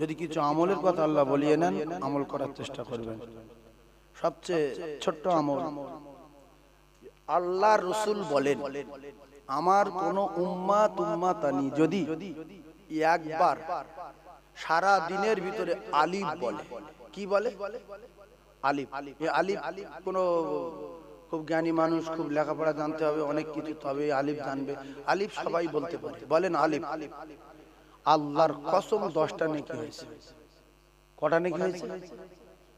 যদি কিছু আমলের কথা আল্লাহ বলিয়ে নেন আমল করার চেষ্টা করবেন। সবচেয়ে ছোট্ট আমল, আল্লাহ রসুল বলেন আমার কোন উম্মাতানি যদি একবার সারা দিনের ভিতরে আলিফ বলে, কি বলে? আলিফ। এই আলিফ কোন খুব জ্ঞানী মানুষ, খুব লেখাপড়া জানতে হবে, অনেক কিছু, তবে আলিফ জানবে। আলিফ সবাই বলতে পারে, বলেন আলিফ। আল্লাহর কসম 10টা নেকি হয়েছে। কটা নেকি হয়েছে?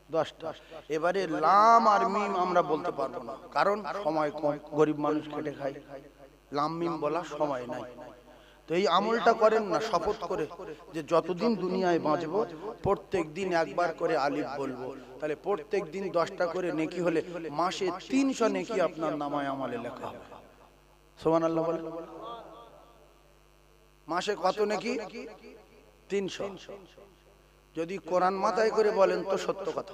10টা। এবারে লাম আর মিম আমরা বলতে পারবো না, কারণ সময় কম, গরিব মানুষ খেটে খায়, লাম মিম বলার সময় নাই। তো এই আমলটা করেন না শপথ করে যে যতদিন দুনিয়ায় বাঁচবো প্রত্যেক দিন একবার করে আলিফ বলবো, তাহলে প্রত্যেক দিন 10টা করে নেকি হলে মাসে 300 নেকি আপনার নামায় আমলে লেখা হবে। সুবহানাল্লাহ বলেন। মাসে কত নেকি? 300। যদি কোরআন মাথায় করে বলেন তো সত্য কথা।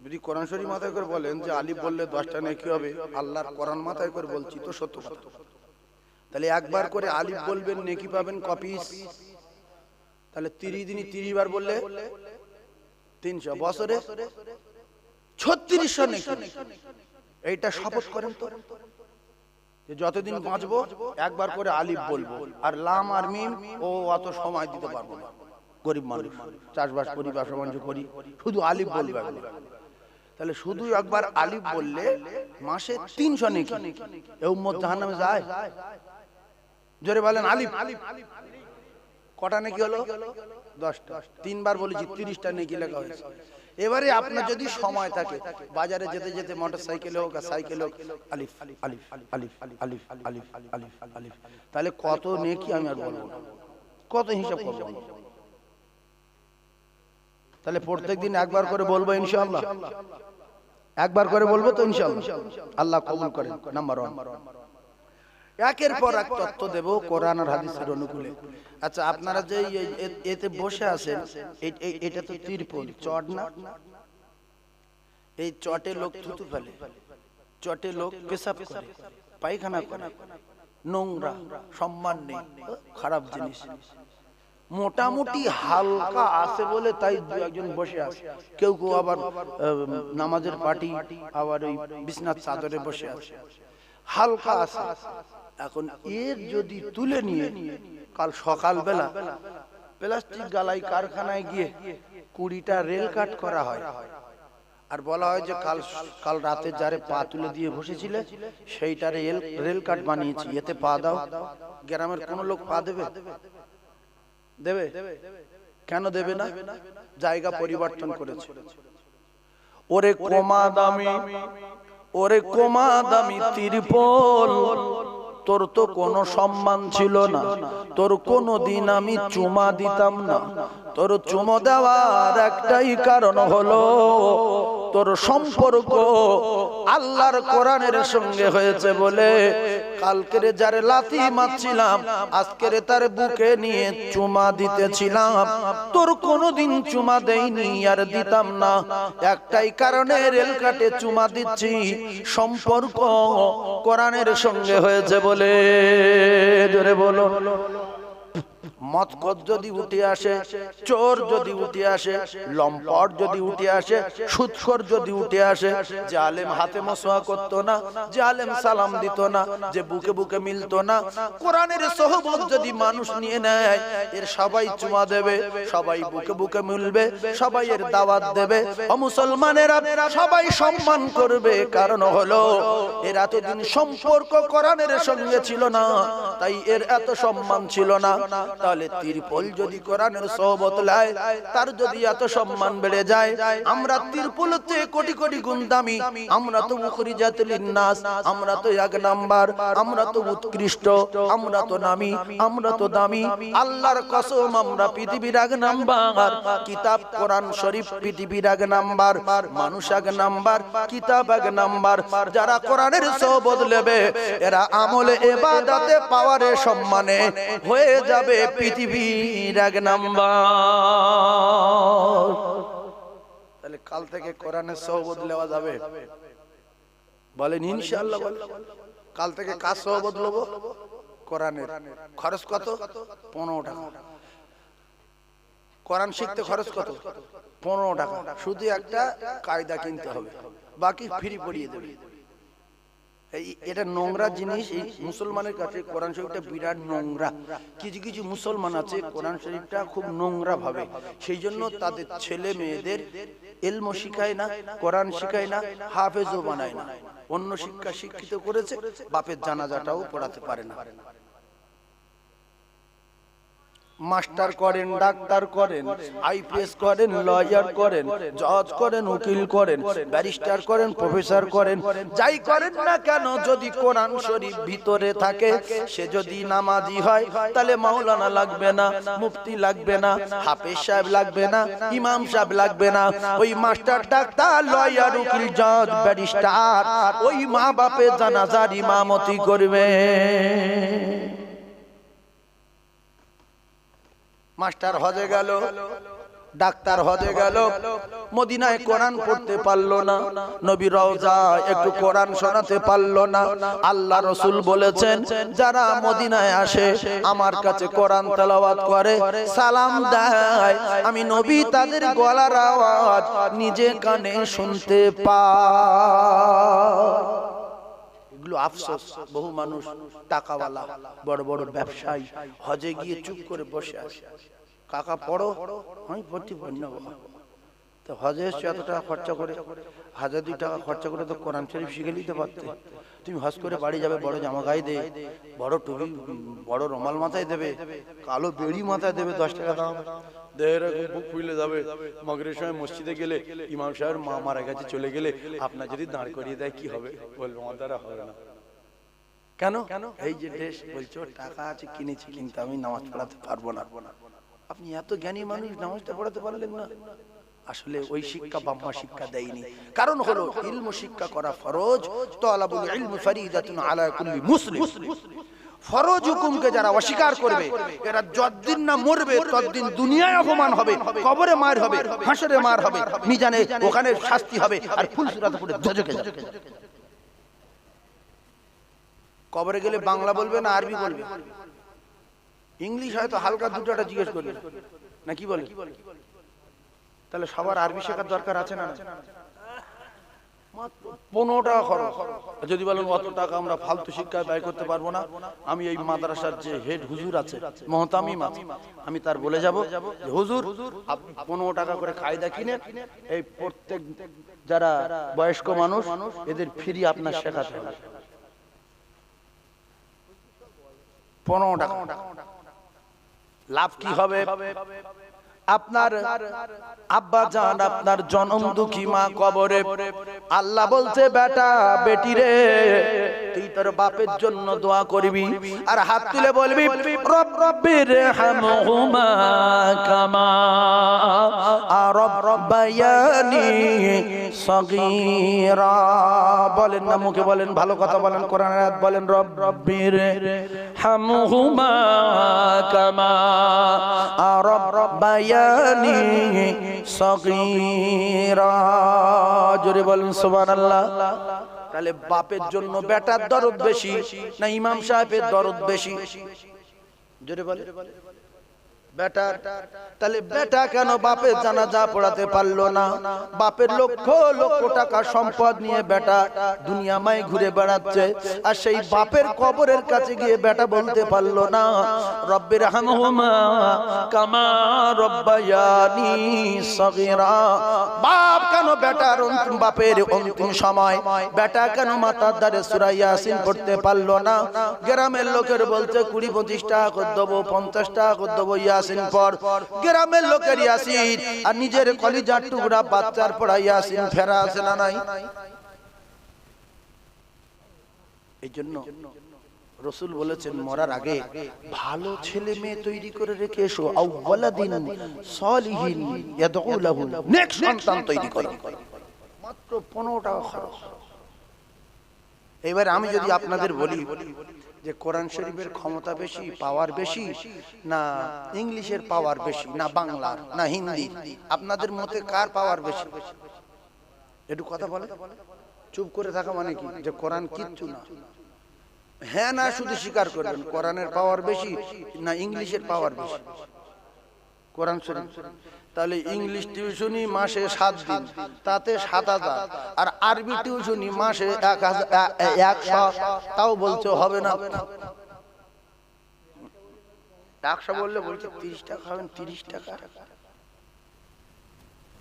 যদি কোরআন শরীফ মাথায় করে বলেন যে আলিফ বললে 10টা নেকি হবে, আল্লাহর কোরআন মাথায় করে বলছি তো সত্য কথা। তাহলে একবার করে আলিফ বলবেন, নেকি পাবেন কপিস। তাহলে 30 দিনই 30 বার বললে 300, বছরে 3600 নেকি। এইটা শপথ করেন তো যে যতদিন বাঁচবো একবার করে আলিফ বলবো। আর লাম আর মিম ও অত সময় দিতে পারবো না, গরিব মানুষ, চাষবাস করি, ব্যবসা বাণিজ্য করি, শুধু আলিফ বলবো একবার। তাহলে শুধু একবার আলিফ বললে মাসে 300 নেকি। এই উম্মত জাহান্নামে যায়? জোরে বলেন আলিফ। কটা নেকি হলো? 10টা। 3 বার বলেছি 30টা নেকি লেখা হয়েছে। এবারে আপনার যদি সময় থাকে বাজারে যেতে যেতে মোটরসাইকেলে হোক আর সাইকেলে হোক আলিফ আলিফ আলিফ আলিফ আলিফ আলিফ আলিফ, তাহলে কত নেকি আমি আর বলবো না, কত হিসাব করবো। তাহলে প্রত্যেকদিন একবার করে বলবো ইনশাআল্লাহ, একবার করে বলবো তো ইনশাআল্লাহ, আল্লাহ কবুল করেন। নাম্বার 1, একের পর এক তত্ত্ব দেব কোরআন আর হাদিসের অনুকূলে। আচ্ছা, আপনারা যে এতে বসে আছেন, এটা তো তিরপল, চট না? এই চটে লোক থুতু ফেলে, চটে লোক পেশাব করে, পায়খানা করে, নোংরা, সম্মান নেই, খারাপ জিনিস। মোটামুটি হালকা আছে বলে তাই দু একজন বসে আছে। কেউ কেউ আবার নামাজের পাটি, আবার ওই বিছনার চাদরে বসে আছে, হালকা আছে। এখন এর যদি তুলে নিয়ে কাল সকালবেলা প্লাস্টিক গালাই কারখানায় গিয়ে 20টা রেল কাট করা হয়, আর বলা হয় যে কাল রাতে যারে পা তুলে দিয়ে বসেছিলে সেইটারে রেল কাট বানিয়েছি, এতে পা দাও। গ্রামের কোন লোক পা দেবে? দেবে? কেন দেবে না? জায়গা পরিবর্তন করেছে। ওরে কমা দামি, ওরে কমা দামি তিরপল, তোর তো কোনো সম্মান ছিল না, তোর কোনো দিন আমি চুমা দিতাম না। তোর চুমো দেওয়ার একটাই কারণ হলো তোর সম্পর্ক আল্লাহর কোরআনের সঙ্গে হয়েছে বলে। কালকের যারে লাথি মারছিলাম আজকের তার বুকে নিয়ে চুমা দিতেছিলাম, তোর কোনোদিন চুমা দেইনি আর দিতাম না। একটাই কারণে রেল কাটে চুমা দিচ্ছি, সম্পর্ক কোরআনের সঙ্গে হয়েছে বলে। জোরে বলো। মদখোর যদি উঠে আসে, চোর যদি উঠে আসে, লম্পট যদি উঠে আসে, সুদখোর যদি উঠে আসে, যে আলেম হাতে মসওয়া করতো না, যে আলেম সালাম দিত না, যে বুকে বুকে মিলতো না, কোরআনের সোহবত যদি মানুষ নিয়ে নেয়, এর সবাই চুমা দেবে, সবাই বুকে বুকে মিলবে, সবাই এর দাওয়াত দেবে, ও মুসলমানেরা সবাই সম্মান করবে। কারণ হলো এর এতদিন সম্পর্ক কোরআনের সঙ্গে ছিল না, তাই এর এত সম্মান ছিল না। তাহলে তিরপল যদি কোরআনের সোহবত লায়, তার যদি এত সম্মান বেড়ে যায়, আমরা তিরপলের চেয়ে কোটি কোটি গুণ দামি, আমরা তো উখরিজাত লিন্নাস, আমরা তো এক নাম্বার, আমরা তো উৎকৃষ্ট, আমরা তো নামি, আমরা তো দামি। আল্লাহর কসম আমরা পৃথিবীর এক নাম্বার, কিতাব কোরআন শরীফ পৃথিবীর এক নাম্বার, মানুষ এক নাম্বার, কিতাব এক নাম্বার। যারা কোরআনের সোহবত নেবে এরা আমলে ইবাদতে পাওয়ারে সম্মানে হয়ে যাবে পৃথিবীর এক নাম্বার। তাহলে কাল থেকে কোরআনের সোহবত নেওয়া যাবে? বলেন ইনশাআল্লাহ। কাল থেকে কার সোহবত নেব? কোরআনের। খরচ কত? 15 টাকা। কোরআন শিখতে খরচ কত? 15 টাকা। শুধু একটা কায়দা কিনতে হবে, বাকি ফ্রি পড়িয়ে দেবে। এটা নোংরা জিনিস। এই মুসলমানের কাছে কোরআন শরীফটা বিরাট নোংরা। কিছু কিছু মুসলমান আছে কোরআন শরীফটা খুব নোংরা ভাবে, সেই জন্য তাদের ছেলে মেয়েদের ইলম শিখায় না, কোরআন শিখায় না, হাফেজও বানায় না। অন্য শিক্ষা শিক্ষিত করেছে, বাপের জানাজাটাও পড়াতে পারে না। মাস্টার করেন, ডাক্তার করেন, আইপিএস করেন, লয়ার করেন, জজ করেন, উকিল করেন, ব্যারিস্টার করেন, প্রফেসর করেন, যাই করেন না কেন, যদি কোরআন শরীফ ভিতরে থাকে, সে যদি নামাজি হয়, তাহলে মাওলানা লাগবে না, মুফতি লাগবে না, হাফেজ সাহেব লাগবে না, ইমাম সাহেব লাগবে না। ওই মাস্টার, ডাক্তার, লয়ার, উকিল, জজ, ব্যারিস্টার ওই মা বাপের জানাজার ইমামতি করবে। মাস্টার হজে গেল, ডাক্তার হজে গেল, মদিনায় কোরআন পড়তে পারলো না, নবী রওজায় একটু কোরআন শোনাতে পারলো না। আল্লাহ রাসূল বলেছেন, যারা মদিনায় আসে আমার কাছে কোরআন তেলাওয়াত করে, সালাম দেয়, আমি নবী তাদের গলার আওয়াজ নিজে কানে শুনতে পাই। এগুলো আফসোস। বহু মানুষ টাকাওয়ালা, বড় বড় ব্যবসায়ী হজে গিয়ে চুপ করে বসে আছে। কাকা পড়ো, আমি পড়তে পারি না বাবা। তো হজে এসছো এত টাকা খরচা করে, 1000-2 টাকা খরচা করে তো কোরআন শরীফ শিখে নিতে পারতে। তুমি হজ করে বাড়ি যাবে, বড় জামা গায়ে দে, বড় টুপি, বড় রুমাল মাথায় দেবে, কালো বেড়ি মাথায় দেবে, 10 টাকা দাম, দেহের বুক ফুলে যাবে। মাগরিবের সময় মসজিদে গেলে ইমাম সাহেব মা মারা গেছে চলে গেলে আপনার যদি দাঁড় করিয়ে দেয় কি হবে? বলবো আমার দ্বারা হবে না। কেন? এই যে দেশ বলছো টাকা আছে কিনেছি, কিন্তু আমি নামাজ পড়াতে পারবো না। আপনি এত জ্ঞানী মানুষ, নামাজটা পড়াতে পারলেন না? আসলে ওই শিক্ষা বাবা শিক্ষা দেয়নি। কারণ হলো ইলম শিক্ষা করা ফরজ, তালাবুল ইলম ফরিদাতুন আলা কুল্লি মুসলিম। ফরজ হুকুমকে যারা অস্বীকার করবে, এরা যতদিন না মরবে ততদিন দুনিয়ায় অপমান হবে, কবরে মার হবে, হাসরে মার হবে, মিজানে ওখানে শাস্তি হবে, আর ফুলসুরাতে পড়ে দোজখে যাবে। কবরে গেলে বাংলা বলবে না আরবি বলবে? ইংলিশ হয়তো হালকা দুটোটা জিজ্ঞেস করবে না, কি বলে? তাহলে সবার আরবি শেখার দরকার আছে না? 15 টাকা খরচ। যদি বলেন অত টাকা আমরা ফালতু শিক্ষায় ব্যয় করতে পারবো না, আমি এই মাদ্রাসার যে হেড হুজুর আছে, মুহতামিম আছে, আমি তার বলে যাব যে হুজুর আপনি 15 টাকা করে কায়দা কিনে এই প্রত্যেক যারা বয়স্ক মানুষ এদের ফ্রি আপনার শেখাতে হবে। 15 টাকা। লাভ কি হবে? আপনার আব্বা জান, আপনার জনম দুঃখী মা কবরে, আল্লাহ বলছে বেটা বেটি রে তুই তোর বাপের জন্য দোয়া করবি আর হাত তুলে বলবি রব্বির হামহুমা কামা রাব্বায়ানি সগীরা। বলেন না, মুখে বলেন, ভালো কথা বলেন, কোরআনের আয়াত বলেন, রব্বির হামহুমা কামা রাব্বায়ানি সগীরা। জোরে বলেন সুবহানাল্লাহ। তাহলে বাপের জন্য বেটার দরদ বেশি না ইমাম সাহেবের দরদ বেশি? জোরে বলে। বেটা, তাহলে বেটা কেন বাপের জানাজা পড়াতে পারলো না? বাপের লক্ষ লক্ষ টাকা সম্পদ নিয়ে বেটা দুনিয়ায় ঘুরে বেড়াচ্ছে, আর সেই বাপের কবরের কাছে গিয়ে বেটা বলতে পারলো না রব্বির হামহুমা কামা রব্বায়ানি সগীরা। বাপ কেন বেটার বাপের অন্তিম সময় বেটা কেন মাথার দ্বারে সূরা ইয়াসিন পড়তে পারলো না? গ্রামের লোকের বলছে 20-25 টাকা করে দেবো, 50 টাকা করে দেবো ইয়াসিন পর। গ্রামের লোকের ইয়াসিন আর নিজের কলিজার টুকরা বাচ্চার পড়া ইয়াসিন ফেরা আছে না নাই? এই জন্য রাসূল বলেছেন মরার আগে ভালো ছেলে মেয়ে তৈরি করে রেখে এসো, আউওয়ালাদিন সালিহিন ইয়াদউ লাহু, নেক সন্তান তৈরি করো। মাত্র 15 টাকা খরচ। এবার আমি যদি আপনাদের বলি যে কোরআন শরীফের ক্ষমতা বেশি, পাওয়ার বেশি, না ইংলিশের পাওয়ার বেশি, না বাংলার, না হিন্দি, আপনাদের মতে কার পাওয়ার বেশি? একটু কথা বলে। চুপ করে থাকা মানে কি? যে কোরআন কিচ্ছু না, হ্যাঁ না শুধু স্বীকার করবেন। কোরআনের পাওয়ার বেশি না ইংলিশের পাওয়ার বেশি? কোরআন শরীফ। তাহলে ইংলিশ টিউশনি মাসে 7 দিন, তাতে 7,000, আর আরবি টিউশনি মাসে 100, তাও বলছে হবে না। 100 বললে বলছে 30 টাকা খাবেন, 30 টাকা।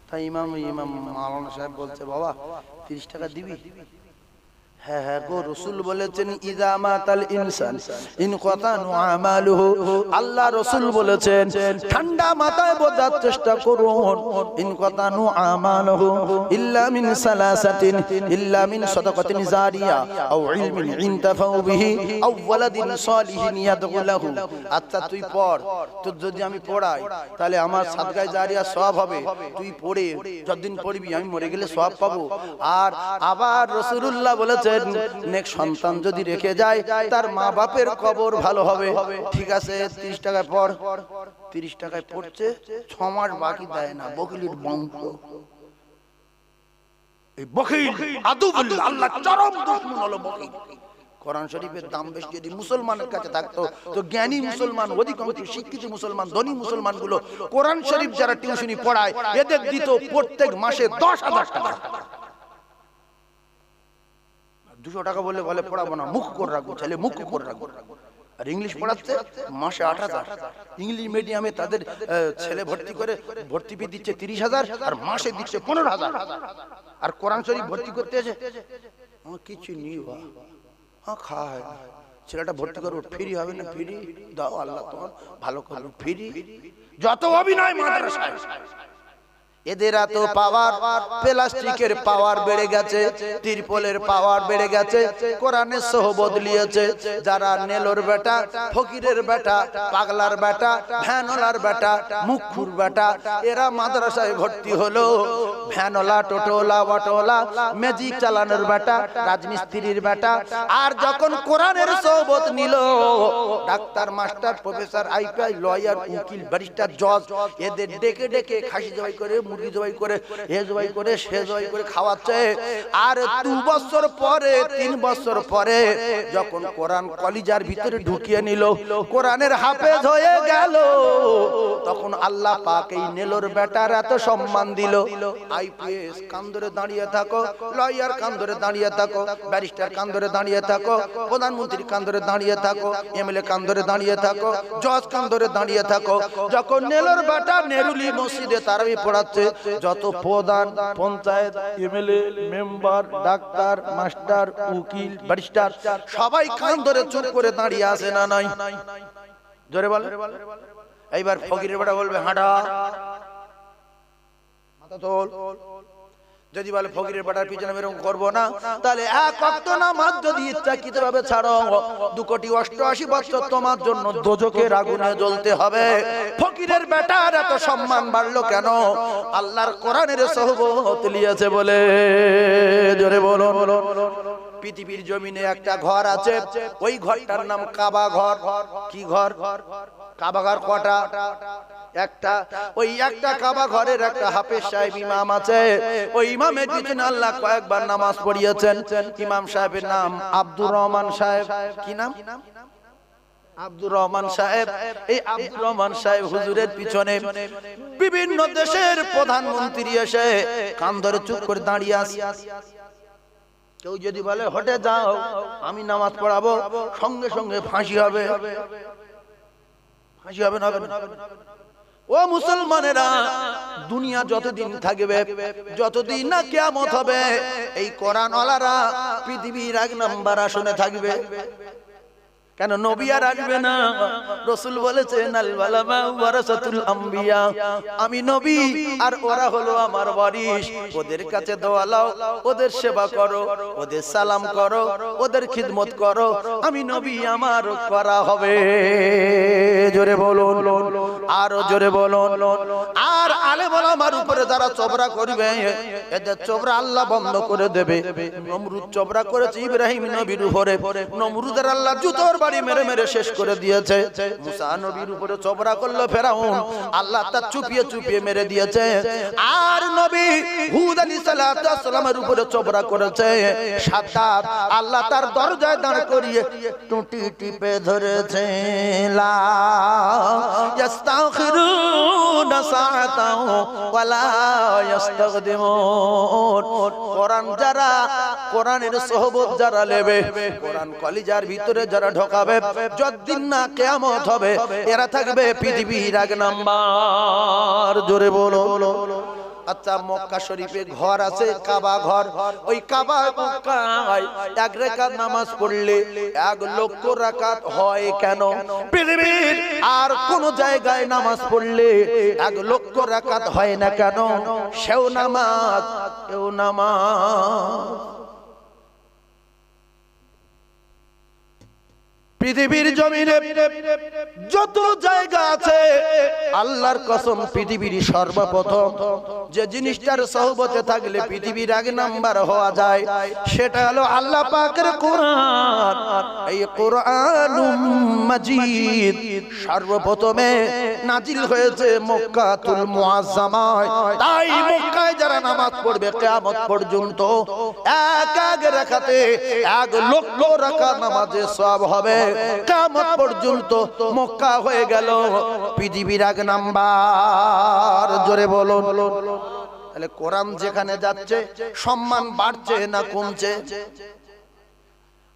তাই ইমাম মাওলানা সাহেব বলছে বাবা 30 টাকা দিবি? হ্যাঁ হ্যাঁ গো, রাসূল বলেছেন ইযা মাতাল ইনসান ইনকাতা আমালুহু। আল্লাহ রাসূল বলেছেন ঠান্ডা মাথায় বোঝার চেষ্টা করুন, ইনকাতা আমালুহু ইল্লা মিন সালাসাতিন, ইল্লা মিন সাদাকাতিন জারিয়া আও ইলমিন ইনতাফাউ বিহি আও ওয়ালাদিন সালিহিন ইয়াদউ লাহু। আচ্ছা তুই পড়, তো যদি আমি পড়াই তাহলে আমার সাদকায়ে জারিয়া সওয়াব হবে। তুই পড়ে যতদিন পড়বি আমি মরে গেলে সওয়াব পাবো। আর আবার রাসূলুল্লাহ বলেছেন নেক সন্তান যদি রেখে যায় তার মা বাপের কবর ভালো হবে। ঠিক আছে 30 টাকায় পড়। 30 টাকায় পড়ছে, 6 মাস বাকি দেয় না। বকিলির বংশ, এই বকিল আদুবুল্লাহ, আল্লাহ চরম দুশমন হলো বকিল। কোরআন শরীফের দাম বেশি যদি মুসলমানের কাছে থাকতো তো জ্ঞানী মুসলমান, অধিকাংশ শিক্ষিত মুসলমান, ধনী মুসলমান গুলো কোরআন শরীফ যারা টিউশনি পড়ায় এদের দিত প্রত্যেক মাসে 10,000 টাকা। 200 টাকা বললে বলে পড়াবো না, মুখ করে রাখবো, ছেলে মুখ করে রাখবো। আর ইংলিশ পড়াচ্ছে মাসে 8,000। ইংলিশ মিডিয়ামে তাদের ছেলে ভর্তি করে ভর্তি ফি দিচ্ছে 30,000 আর মাসে দিচ্ছে 15,000। আর কোরআন শরীফ ভর্তি করতে এসে কিছু নেই, খায় ছেলেটা ভর্তি করবো, ফ্রি হবে না? ফ্রি দাও, আল্লাহ তোমার ভালো করবে। ফ্রি যত অভিনয় মাদ্রাসায়। এদের এত পাওয়ার, প্লাস্টিকের পাওয়ার বেড়ে গেছে, তিরপলের পাওয়ার বেড়ে গেছে, কোরআনের সহ বদলিয়েছে। যারা নেলোর বেটা, ফকিরের বেটা, পাগলার বেটা, ভ্যানওয়ালার বেটা, মুখুর বেটা, এরা মাদ্রাসায় ভর্তি হলো। ভ্যানওয়ালা, টোটোওয়ালা, অটোওয়ালা, ম্যাজিক চালানোর বেটা, রাজমিস্ত্রির বেটা। আর যখন কোরআনের সোহবত নিল, doctor, master, professor, IPI, lawyer, উকিল, ব্যারিস্টার, জজ, এদের ডেকে ডেকে খাসি জবাই করে, মুরগি জবাই করে, এ জবাই করে, সে জবাই করে খাওয়াচ্ছে। আর 2 বছর পরে, 3 বছর পরে যখন কোরআন কলিজার ভিতরে ঢুকিয়ে নিল, কোরআনের হাফেজ হয়ে গেল, তখন আল্লাহ পাক এই নেলোর বেটার এত সম্মান দিল। আইপিএস কান ধরে দাঁড়িয়ে থাকো, লয়ার কান ধরে দাঁড়িয়ে থাকো, ব্যারিস্টার কান ধরে দাঁড়িয়ে থাকো, প্রধানমন্ত্রী কান ধরে দাঁড়িয়ে থাকো, এমএলএ কান ধরে দাঁড়িয়ে থাকো, জজ কান ধরে দাঁড়িয়ে থাকো। যখন নেলোর বেটা নেরুলি মসজিদে তারাবি পড়াচ্ছে, যত প্রধান, panchayat, MLA, member, doctor, master, উকিল, ব্যারিস্টার সবাই কান ধরে চুপ করে দাঁড়িয়ে আছে না নাই? জোরে বলে। এইবার ফকিরের বেটা বলবে হাঁটা, মাথা তোল। যদি বলে ফকিরের বেটার পিছনে এরকম করবো না, তাহলে 1 ওয়াক্ত নামাজ যদি ইচ্ছাকৃত ভাবে ছাড়ো, 2,88,00,000 বছর তোমার জন্য দোজখের আগুনে জ্বলতে হবে। ফকিরের বেটার এত সম্মান বাড়লো কেন? আল্লাহর কোরআনের সোহবত লিয়েছে বলে। জোরে বলো। পৃথিবীর জমিনে একটা ঘর আছে, ওই ঘরটার নাম কাবা ঘর। কি ঘর? কাবা ঘর কটা? একটা। ওই একটা কাবা ঘরের একটা হাফেজ সাহেব ইমাম আছে। ওই ইমামের পিছনে আল্লাহ কয়েকবার নামাজ পড়িয়েছেন। ইমাম সাহেবের নাম আব্দুর রহমান সাহেব। কি নাম? আব্দুর রহমান সাহেব, এই আব্দুর রহমান সাহেব হুজুরের পিছনে বিভিন্ন দেশের প্রধানমন্ত্রী এসে কান ধরে চুপ করে দাঁড়িয়ে আছে। কেউ যদি বলে হটে যাও, আমি নামাজ পড়াবো, সঙ্গে সঙ্গে ফাঁসি হবে। ফাঁসি হবে না? ও মুসলমানেরা, দুনিয়া যতদিন থাকবে, যতদিন না কিয়ামত হবে, এই কোরআন ওয়ালারা পৃথিবীর 1 নাম্বার আসনে থাকবে। কেন নবী আর আসবে না? রাসূল বলেছেন আল উলামা ওয়ারাসাতুল আম্বিয়া, আমি নবী আর ওরা হলো আমার ওয়ারিস। ওদের কাছে দোয়া লাও, ওদের সেবা করো, ওদের সালাম করো, ওদের খিদমত করো। আমি নবী, আমার করা হবে। জোরে বলুন, আরো জোরে বলুন। আর আলেম ওলামার উপরে যারা চবরা করবে, এদের চবরা আল্লাহ বন্ধ করে দেবে। নমরুদ চবরা করেছে ইব্রাহিম নবীর উপরে, নমরুদের আল্লাহ জুতোর বাড়ি মেরে মেরে শেষ করে দিয়েছে। মুসা নবীর উপরে চবরা করলো ফেরাউন, আল্লাহ তা চুপিয়ে চুপিয়ে মেরে দিয়েছে। আর নবী হুদ আলাইহিস সালামের উপরে চবরা করেছে, সাদ্দাত আল্লাহ তার দরজায় দাঁড় করিয়ে টুটি টিপে ধরেছে। লা ইস্তাখিরুনা সাআতাও ওয়ালা ইস্তাকদিমুন। কোরআন যারা, কোরআনের সোহবত যারা নেবে, কোরআন কলিজার ভিতরে যারা ঢোকাবে, যতদিন না কিয়ামত হবে, এরা থাকবে পৃথিবীর 1 নাম্বার। জোরে বলো। আচ্ছা, মক্কা শরীফে ঘর আছে, কাবা ঘর। ওই কাবা মক্কায় 1 রাকাত নামাজ পড়লে 1 লক্ষ রাকাত হয় কেন? পৃথিবীর আর কোন জায়গায় নামাজ পড়লে 1 লক্ষ রাকাত হয় না কেন? সেও নামাজ, এও নামাজ। পৃথিবীর জমিনে যত জায়গা আছে, আল্লাহর কসম, পৃথিবীর সর্বপ্রথম যে জিনিসটার সোহবতে থাকলে পৃথিবীর 1 নাম্বার হওয়া যায়, সেটা হলো আল্লাহ পাকের কোরআন। এই কোরআনুম মাজিদ সর্বপ্রথমে নাজিল হয়েছে মক্কাতুল মুআজ্জামায়। তাই মক্কায় যারা নামাজ পড়বে কিয়ামত পর্যন্ত 1 রাকাতে 1 লক্ষ রাকাত নামাজের সওয়াব হবে। কিয়ামত পর্যন্ত মক্কা হয়ে গেল পৃথিবীর 1 নাম্বার। জোরে বলো। তাহলে কোরআন যেখানে যাচ্ছে, সম্মান বাড়ছে না কমছে?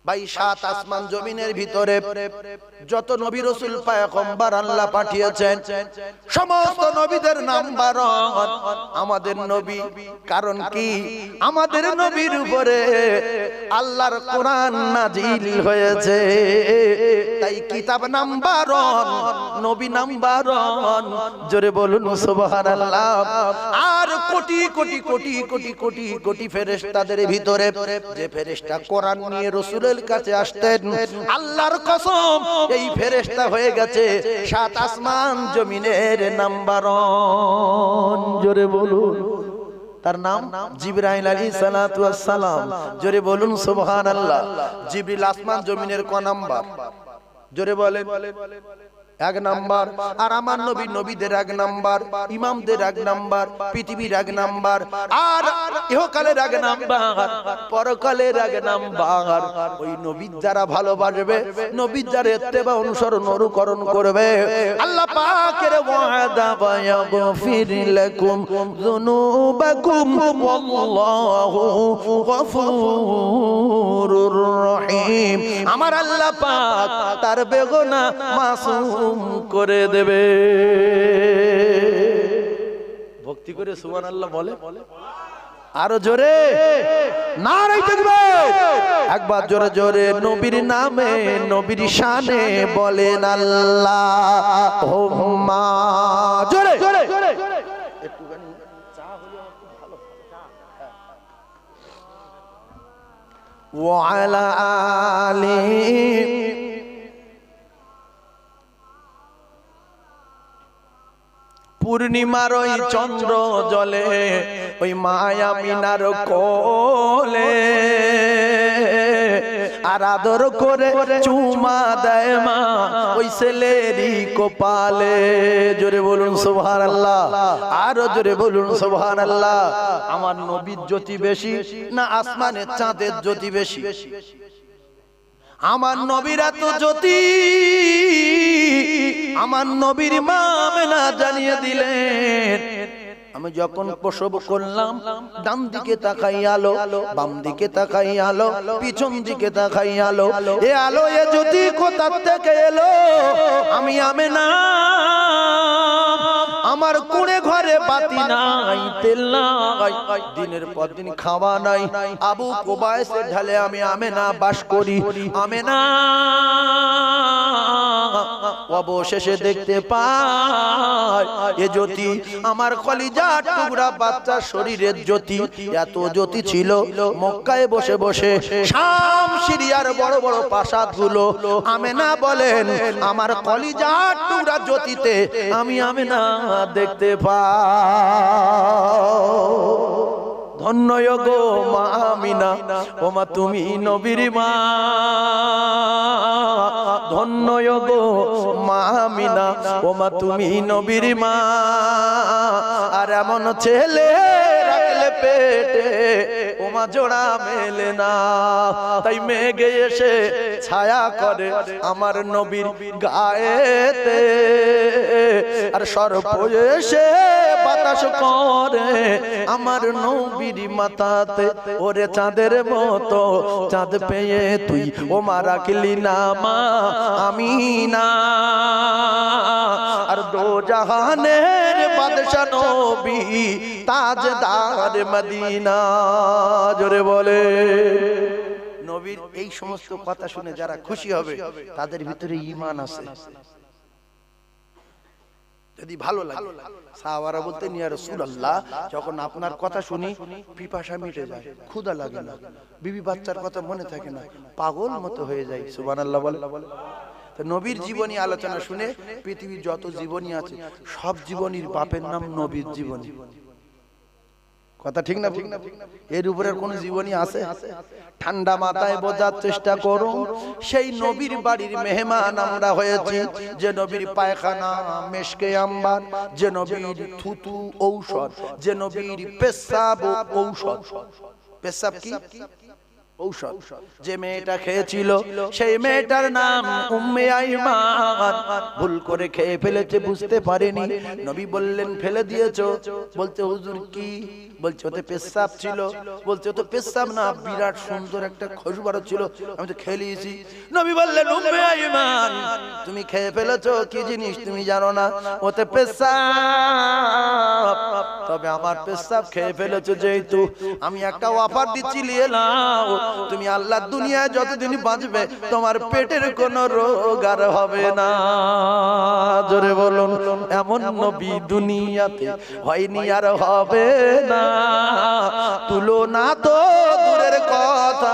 ভাই, 7 আসমান জমিনের ভিতরে যত নবী রাসূল পয়গম্বর আল্লাহ পাঠিয়েছেন, সমস্ত নবীদের নাম্বার আমাদের নবী। কারণ কি? আমাদের নবীর উপরে আল্লাহর কোরআন নাজিল হয়েছে। তাই কিতাব নাম্বার 1, নবী নাম্বার 1। জোরে বলুন সুবহানাল্লাহ। আর কোটি কোটি কোটি কোটি কোটি কোটি ফেরেশতাদের ভিতরে যে ফেরেশতা কোরআন নিয়ে রাসূলের কাছে আসতেন, আল্লাহর কসম, এই ফেরেশতা হয়ে গেছে 7 আসমান জমিনের নাম্বার 1। জোরে বলুন। তার নাম জিবরাইল আলাইহিস সালাতু ওয়াস সালাম। জোরে বলুন সুবহানাল্লাহ। জিবরিল আসমান জমিনের ক নাম্বার? জোরে বলেন। 1 নাম্বার। আর আমার নবী নবীদের 1 নাম্বার, ইমামদের 1 নাম্বার, পৃথিবীর 1 নাম্বার, আর ইহকালের 1 নাম্বার, পরকালের 1 নাম্বার। ওই নবীর যারা ভালোবাসবে, নবীর যারা ইত্তেবা অনুসরণ অনুকরণ করবে, আল্লাহ পাকের ওয়াদা বায়াগফির লাকুম যুনুবাকুম ওয়াল্লাহু গফুরুর রহিম। আমার আল্লাহ পাক তার বেগুনাহ মাসুম করে দেবে। ভক্তি করে সুবহানাল্লাহ বলে। আরো জোরে নারে তাকবীর। একবার জোরে জোরে নবীর নামে, নবীর শানে বলেন আল্লাহুম্মা। জোরে একটুখানি চা হলে খুব ভালো। ওয়া আলা আলিহি। পূর্ণিমার ওই চন্দ্র জলে, ওই মায়া মিনার কোলে, আর আদর করে চুমা দেয় মা ওই ছেলেরই কপালে। জোরে বলুন সুবহানাল্লাহ। আরো জোরে বলুন সুবহানাল্লাহ। আমার নবীর জ্যোতি বেশি না আসমানের চাঁদের জ্যোতি বেশি? আমার নবীর এত জ্যোতি আমার নবীর মা আমেনা জানিয়ে দিলেন। আমি যখন প্রসব করলাম ডান দিকে তাকাই আলো, বাম দিকে তাকাই আলো, পিছন দিকে তাকাই আলো। এ আলো এ জ্যোতি কোথা থেকে এলো? আমি আমেনা আমার কুঁড়ে ঘরে বাতি নাই, তেল নাই, দিনের পর দিন খাওয়া নাই, আবু কুবাইসের ঢালে আমি আমেনা বাস করি। আমেনা অবশেষে দেখতে পাই এ জ্যোতি আমার কলিজার টুকরা বাচ্চার শরীরের জ্যোতি। এত জ্যোতি ছিল মক্কায় বসে বসে শাম সিরিয়ার বড় বড় প্রাসাদগুলো। আমেনা বলেন আমার কলিজার টুকরা জ্যোতিতে আমি আমেনা দেখতে পাই। ধন্য গো মা আমিনা, ও মা তুমি নবীর মা। ধন্য গো মা আমিনা, ও মা তুমি নবীর মা। আর এমন ছেলে রাখলে পেটে ও মা জোড়া মেলে না। তাই মেঘে এসে ছায়া করে আমার নবীর গায়েতে, আর সর্প এসে বাতাস করে আমার নবীর মাথাতে। ওরে চাঁদের মতো চাঁদ পেয়ে তুই ও মা রাখলি না মা আমিনা। আর দো জাহানের বাদশা নবী তাজদার মদিনা। জোরে বলে নবীর এই সমস্ত কথা শুনে যারা খুশি হবে তাদের ভিতরে ঈমান আছে। যদি ভালো লাগে সাহাবারা বলতেন ইয়া রাসূলুল্লাহ, যখন আপনার কথা শুনি পিপাসা মিটে যায়, ক্ষুধা লাগে না, বিবি বাচ্চার কথা মনে থাকে না, পাগল মতো হয়ে যায়। সুবহানাল্লাহ বলে। তো নবীর জীবনী আলোচনা শুনে পৃথিবীর যত জীবনী আছে সব জীবনীর বাপের নাম নবীর জীবনী। কথা ঠিক না? এর উপরে কোন জীবনী আছে? ঠান্ডা মাথায় বোঝার চেষ্টা করুন। সেই নবীর বাড়ির মেহমান আমরা হয়েছি, যে নবীর পায়খানা মেশকে আম্বার, যে নবীর থুতু ঔষধ, যে নবীর পেশাব ঔষধ। পেশাব কি? ঔষধ। যে মেয়েটা খেয়েছিল সেই মেয়েটার নাম উম্মে আইমান। ভুল করে খেয়ে ফেলেছে, বুঝতে পারেনি। নবী বললেন ফেলে দিয়েছো? বলতে হুজুর কি? বলছে ওতে পেশাব ছিল। বলছে ওতে পেশাব না, বিরাট সুন্দর একটা খুশবু ছিল, আমি তো খেয়ে নিয়েছি। নবী বললেন উম্মে আইমান তুমি খেয়ে ফেলেছো, কি জিনিস তুমি জানো না? ওতে পেশাব। তবে আমার পেশাব খেয়ে ফেলেছো যেহেতু আমি একটা অফার দিচ্ছি, নিয়ে নাও। তুমি আল্লাহর দুনিয়ায় যতদিন বাঁচবে তোমার পেটের কোনো রোগ আর হবে না। জোরে বলুন এমন নবী দুনিয়াতে হয়নি আর হবে না। তুলনা তো দূরের কথা,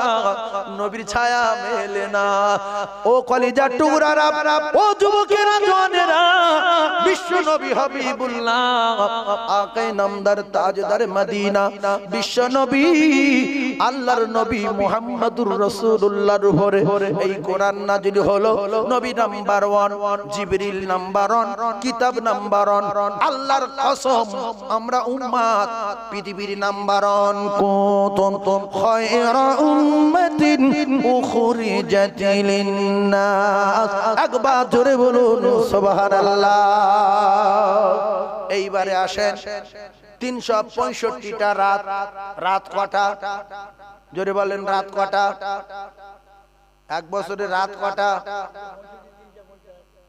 নবীর ছায়া মেলে না। ও কলিজার টুকরারা, ও যুবকেরা জওয়ানেরা, বিশ্ব নবী হাবিবুল্লাহ আকায়ে নামদার তাজদার মদিনা, বিশ্ব নবী আল্লাহর নবী মুহাম্মদুর রাসূলুল্লাহর উপরে এই কোরআন নাযিল হলো। নবী নাম্বার 1, জিবরিল নাম্বার 1, কিতাব নাম্বার 1। আল্লাহর কসম আমরা উম্মত পৃথিবীর নাম্বার 1। কুনতুম খায়রা উম্মাতিন উখরিজাত লিন-নাস। একবার জোরে বলুন সুবহানাল্লাহ। এইবারে আসেন 365টা রাত। রাত কটা? জোরে বলেন রাত কটা? এক বছরে রাত কটা?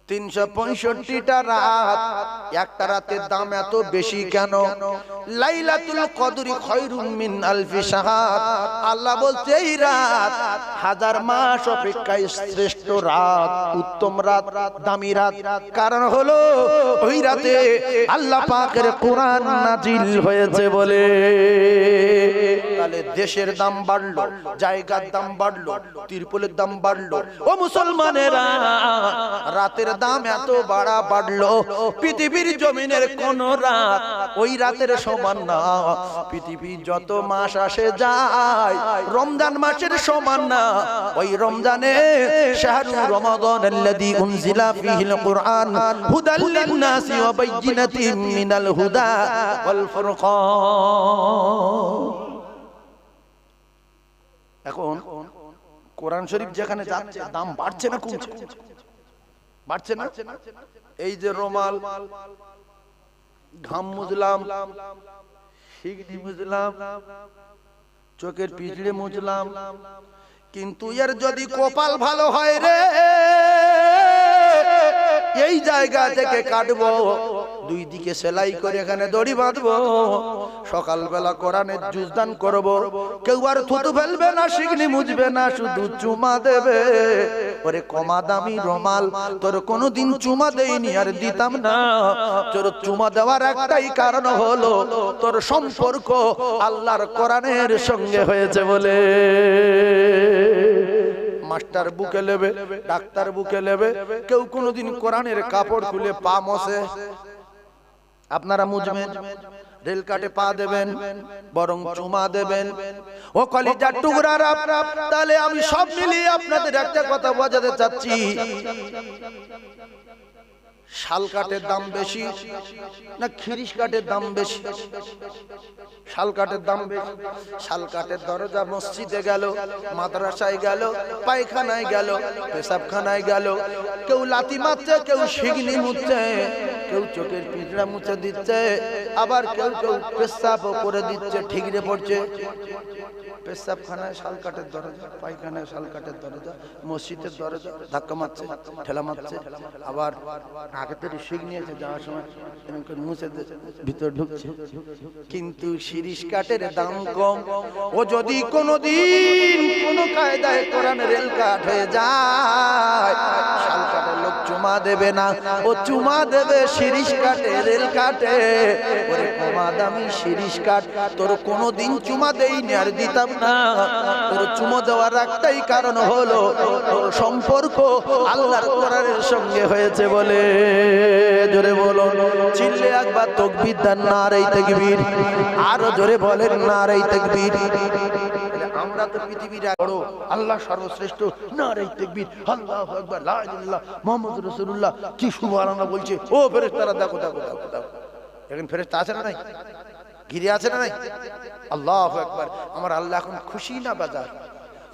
365টা রাত। একটা রাতের দাম এত বেশি কেন? লাইলাতুল কদরি খায়রুম মিন আলফি শাহর। আল্লাহ বলছে এই রাত হাজার মাস অপেক্ষায় শ্রেষ্ঠ রাত, উত্তম রাত, দামি রাত। কারণ হলো ওই রাতে আল্লাহ পাকের কোরআন নাজিল হয়েছে বলে। তাহলে দেশের দাম বাড়লো, জায়গার দাম বাড়লো, তিরপলের দাম বাড়লো। ও মুসলমানেরা, রাতের দাম এত বাড়লো, পৃথিবীর জমিনের কোন রাত ওই রাতের সমান না। পৃথিবীর যত মাস আসে যায় রমজান মাসের সমান না। ওই রমজানে শাহরু রমাদানাল্লাযী উনজিলা ফীহিল কুরআন হুদাল লিন-নাসি ওয়া বাইয়িনাতিন মিনাল হুদা ওয়াল ফুরকান। এখন কোরআন শরীফ যেখানে যাচ্ছে দাম বাড়ছে না কমছে? বাড়ছে না? এই যে রুমাল, ঘাম মুজলাম, শিগনি মুজলাম, চোখের পিছড়ে মুজলাম, কিন্তু এর যদি কপাল ভালো হয় রে, এই জায়গা থেকে কাটবো, দুই দিকে সেলাই করে এখানে দড়ি বাঁধবো, সকালবেলা কোরআনের জুজদান করব, কেউ আর থুতু ফেলবে না, শিগনি মুজবে না, শুধু চুমা দেবে। ওরে কমা দামি রুমাল, তোর কোনোদিন চুমা দেইনি আর দিতাম না। তোর চুমা দেওয়ার একটাই কারণ হলো তোর সম্পর্ক আল্লাহর কোরআনের সঙ্গে হয়েছে বলে। মাস্টার বুকে নেবে, ডাক্তার বুকে নেবে, কেউ কোনোদিন কোরআনের কাপড় খুলে পা মসে? আপনারা মুজবেন, রেল কাটে পা দেবেন, বরং চুমা দেবেন। ও কলিজার টুকরারা, তাহলে আমি সব মিলিয়ে আপনাদের একটা কথা বোঝাতে চাচ্ছি, শাল কাঠের দাম বেশি না খিরিস কাঠের দাম বেশি? শাল কাঠের দাম বেশি। শাল কাঠের দরজা মসজিদে গেল, মাদ্রাসায় গেল, পায়খানায় গেল, পেশাবখানায় গেল, কেউ লাথি মারছে, কেউ শিগনি মুছছে, কেউ চোখের পিঁজড়া মুছে দিচ্ছে, আবার কেউ কেউ পেশাবও করে দিচ্ছে, ঠিকরে পড়ছে। পেশাবখানায় শাল কাঠের দরজা, পায়খানায় শাল কাঠের দরজা, মসজিদের দরজা ধাক্কা মারছে, ঠেলা মারছে, আবার আগের শিখ নিয়েছে, যাওয়ার সময় মুছে ভিতর ঢুকছে। কিন্তু শিরিষ কাঠের দাম কম। ও যদি কোনোদিন কোনো কায়দায় কোরআন রেল কাঠ হয়ে যায়, শাল কাঠের লোক চুমা দেবে না, ও চুমা দেবে শিরিষ কাঠে, রেল কাঠে। ওরে কমা দামি শিরিষ কাঠ, তোর কোনোদিন চুমা দেইনি আর দিতাম না। তোর চুমো দেওয়ার একটাই কারণ হলো তোর সম্পর্ক আল্লাহর কোরআনের সঙ্গে হয়েছে বলে। জোরে বলো, চিল্লে একবার তাকবীর দেন, নারে তাকবীর। আরো জোরে বলেন, নারে তাকবীর। আমরা তো পৃথিবীর বড়, আল্লাহ সর্বশ্রেষ্ঠ, নারে তাকবীর, আল্লাহু আকবার, লা ইলাহা ইল্লাল্লাহ, মুহাম্মাদুর রাসূলুল্লাহ, কি সুবহানাল্লাহ বলছে। ও ফেরেশতারা দেখো দেখো দেখো দেখো, এখন ফেরেশতা আছে না নাই? ঘিরে আছে না নাই? আল্লাহু আকবার। আমার আল্লাহ এখন খুশি না বাজার?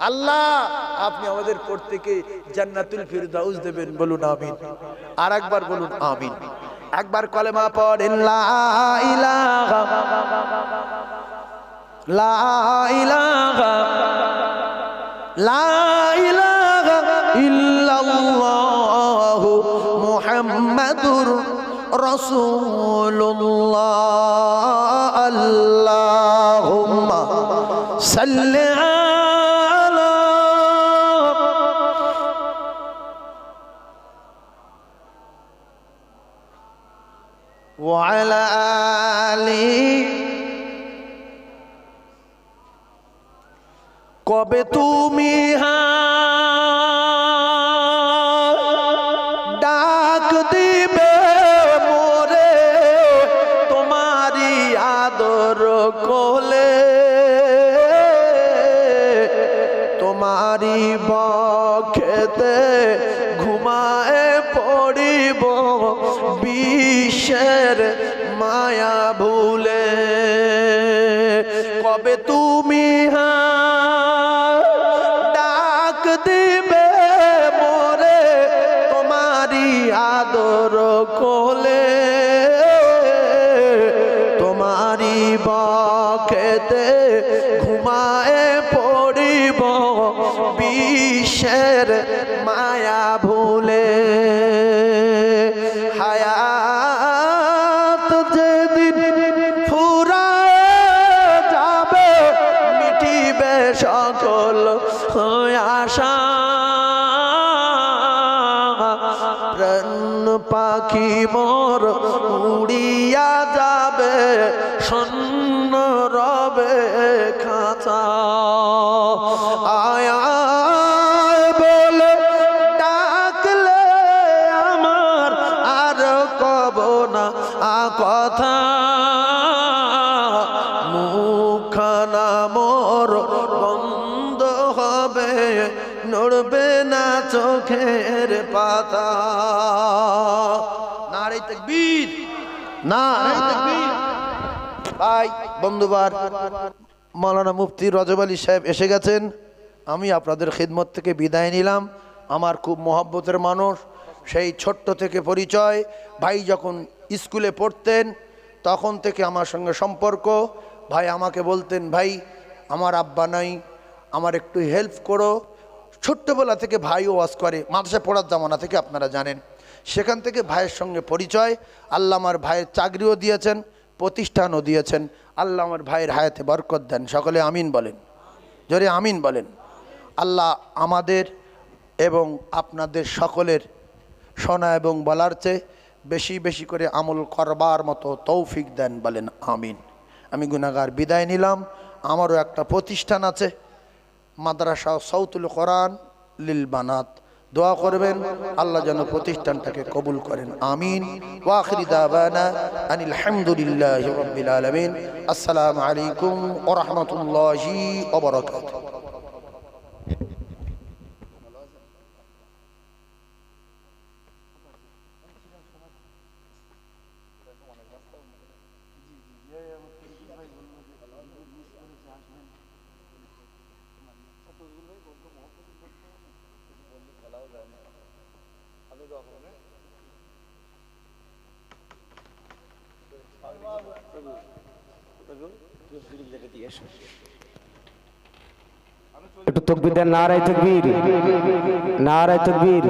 আল্লাহ আপনি আমাদের প্রত্যেককে জান্নাতুল ফিরদাউস দেবেন, বলুন আমিন। আর একবার বলুন আমিন। একবার কলেমা পড়েন, লা ইলাহা লা ইলাহা লা ইলাহা ইল্লাল্লাহু মুহাম্মাদুর রাসূলুল্লাহ। আল্লাহুম্মা সাল্লি আলা ওয়া আলা আলি। কবে তুমি ডাক দিবে মোরে তোমারি আদর কোলে, তোমারি বক্ষেতে ঘুমায়ে পড়িব বিশ্বের মায়া ভুলে। কবে তুমি ডাক দিবে মোরে তোমারি আদর কোলে, তোমারি বক্ষেতে ঘুমায়ে পড়িব বিশ্বের মায়া ভুলে। হায়াত যেদিন ফুরায় যাবে, মিটিবে সকল আশা, প্রাণ পাখি মোর উড়িয়া যাবে, শূন্য রবে খাঁচা। আয়া বলে ডাকলে আমার আর কব না কথা, মুখখানা মোর বন্ধ হবে, নড়বে না চোখের পাতা। নারে তাকবীর, নারে তাকবীর। ভাই বন্ধুবার, মাওলানা মুফতি রজব আলী সাহেব এসে গেছেন। আমি আপনাদের খিদমত থেকে বিদায় নিলাম। আমার খুব মহব্বতের মানুষ, সেই ছোট্ট থেকে পরিচয়। ভাই যখন স্কুলে পড়তেন তখন থেকে আমার সঙ্গে সম্পর্ক। ভাই আমাকে বলতেন, ভাই আমার আব্বা নাই, আমার একটু হেল্প করো। ছোট্টবেলা থেকে ভাই ওয়াজ করে, মাদ্রাসায় পড়ার জামানা থেকে আপনারা জানেন। সেখান থেকে ভাইয়ের সঙ্গে পরিচয়। আল্লাহ আমার ভাইয়ের চাকরিও দিয়েছেন, প্রতিষ্ঠানও দিয়েছেন। আল্লাহ আমার ভাইয়ের হায়াতে বরকত দেন। সকলে আমিন বলেন, জোরে আমিন বলেন। আল্লাহ আমাদের এবং আপনাদের সকলের শোনা এবং বলার চেয়ে বেশি বেশি করে আমল করবার মতো তৌফিক দেন, বলেন আমিন। আমি গুনাহগার বিদায় নিলাম। আমারও একটা প্রতিষ্ঠান আছে, মাদ্রাসা সাউতুল কোরআন লিল বানাত। দোয়া করবেন আল্লাহ যেন প্রতিষ্ঠানটাকে কবুল করেন, আমিন। ওয়া আখিরি দাওয়ানা আনিল হামদুলিল্লাহি রাব্বিল আলামিন। আসসালামু আলাইকুম ওয়া রাহমাতুল্লাহি ওয়া বারাকাতুহু। একটু তাকবীর দেন, নারায়ে তাকবীর, নারায়ে তাকবীর।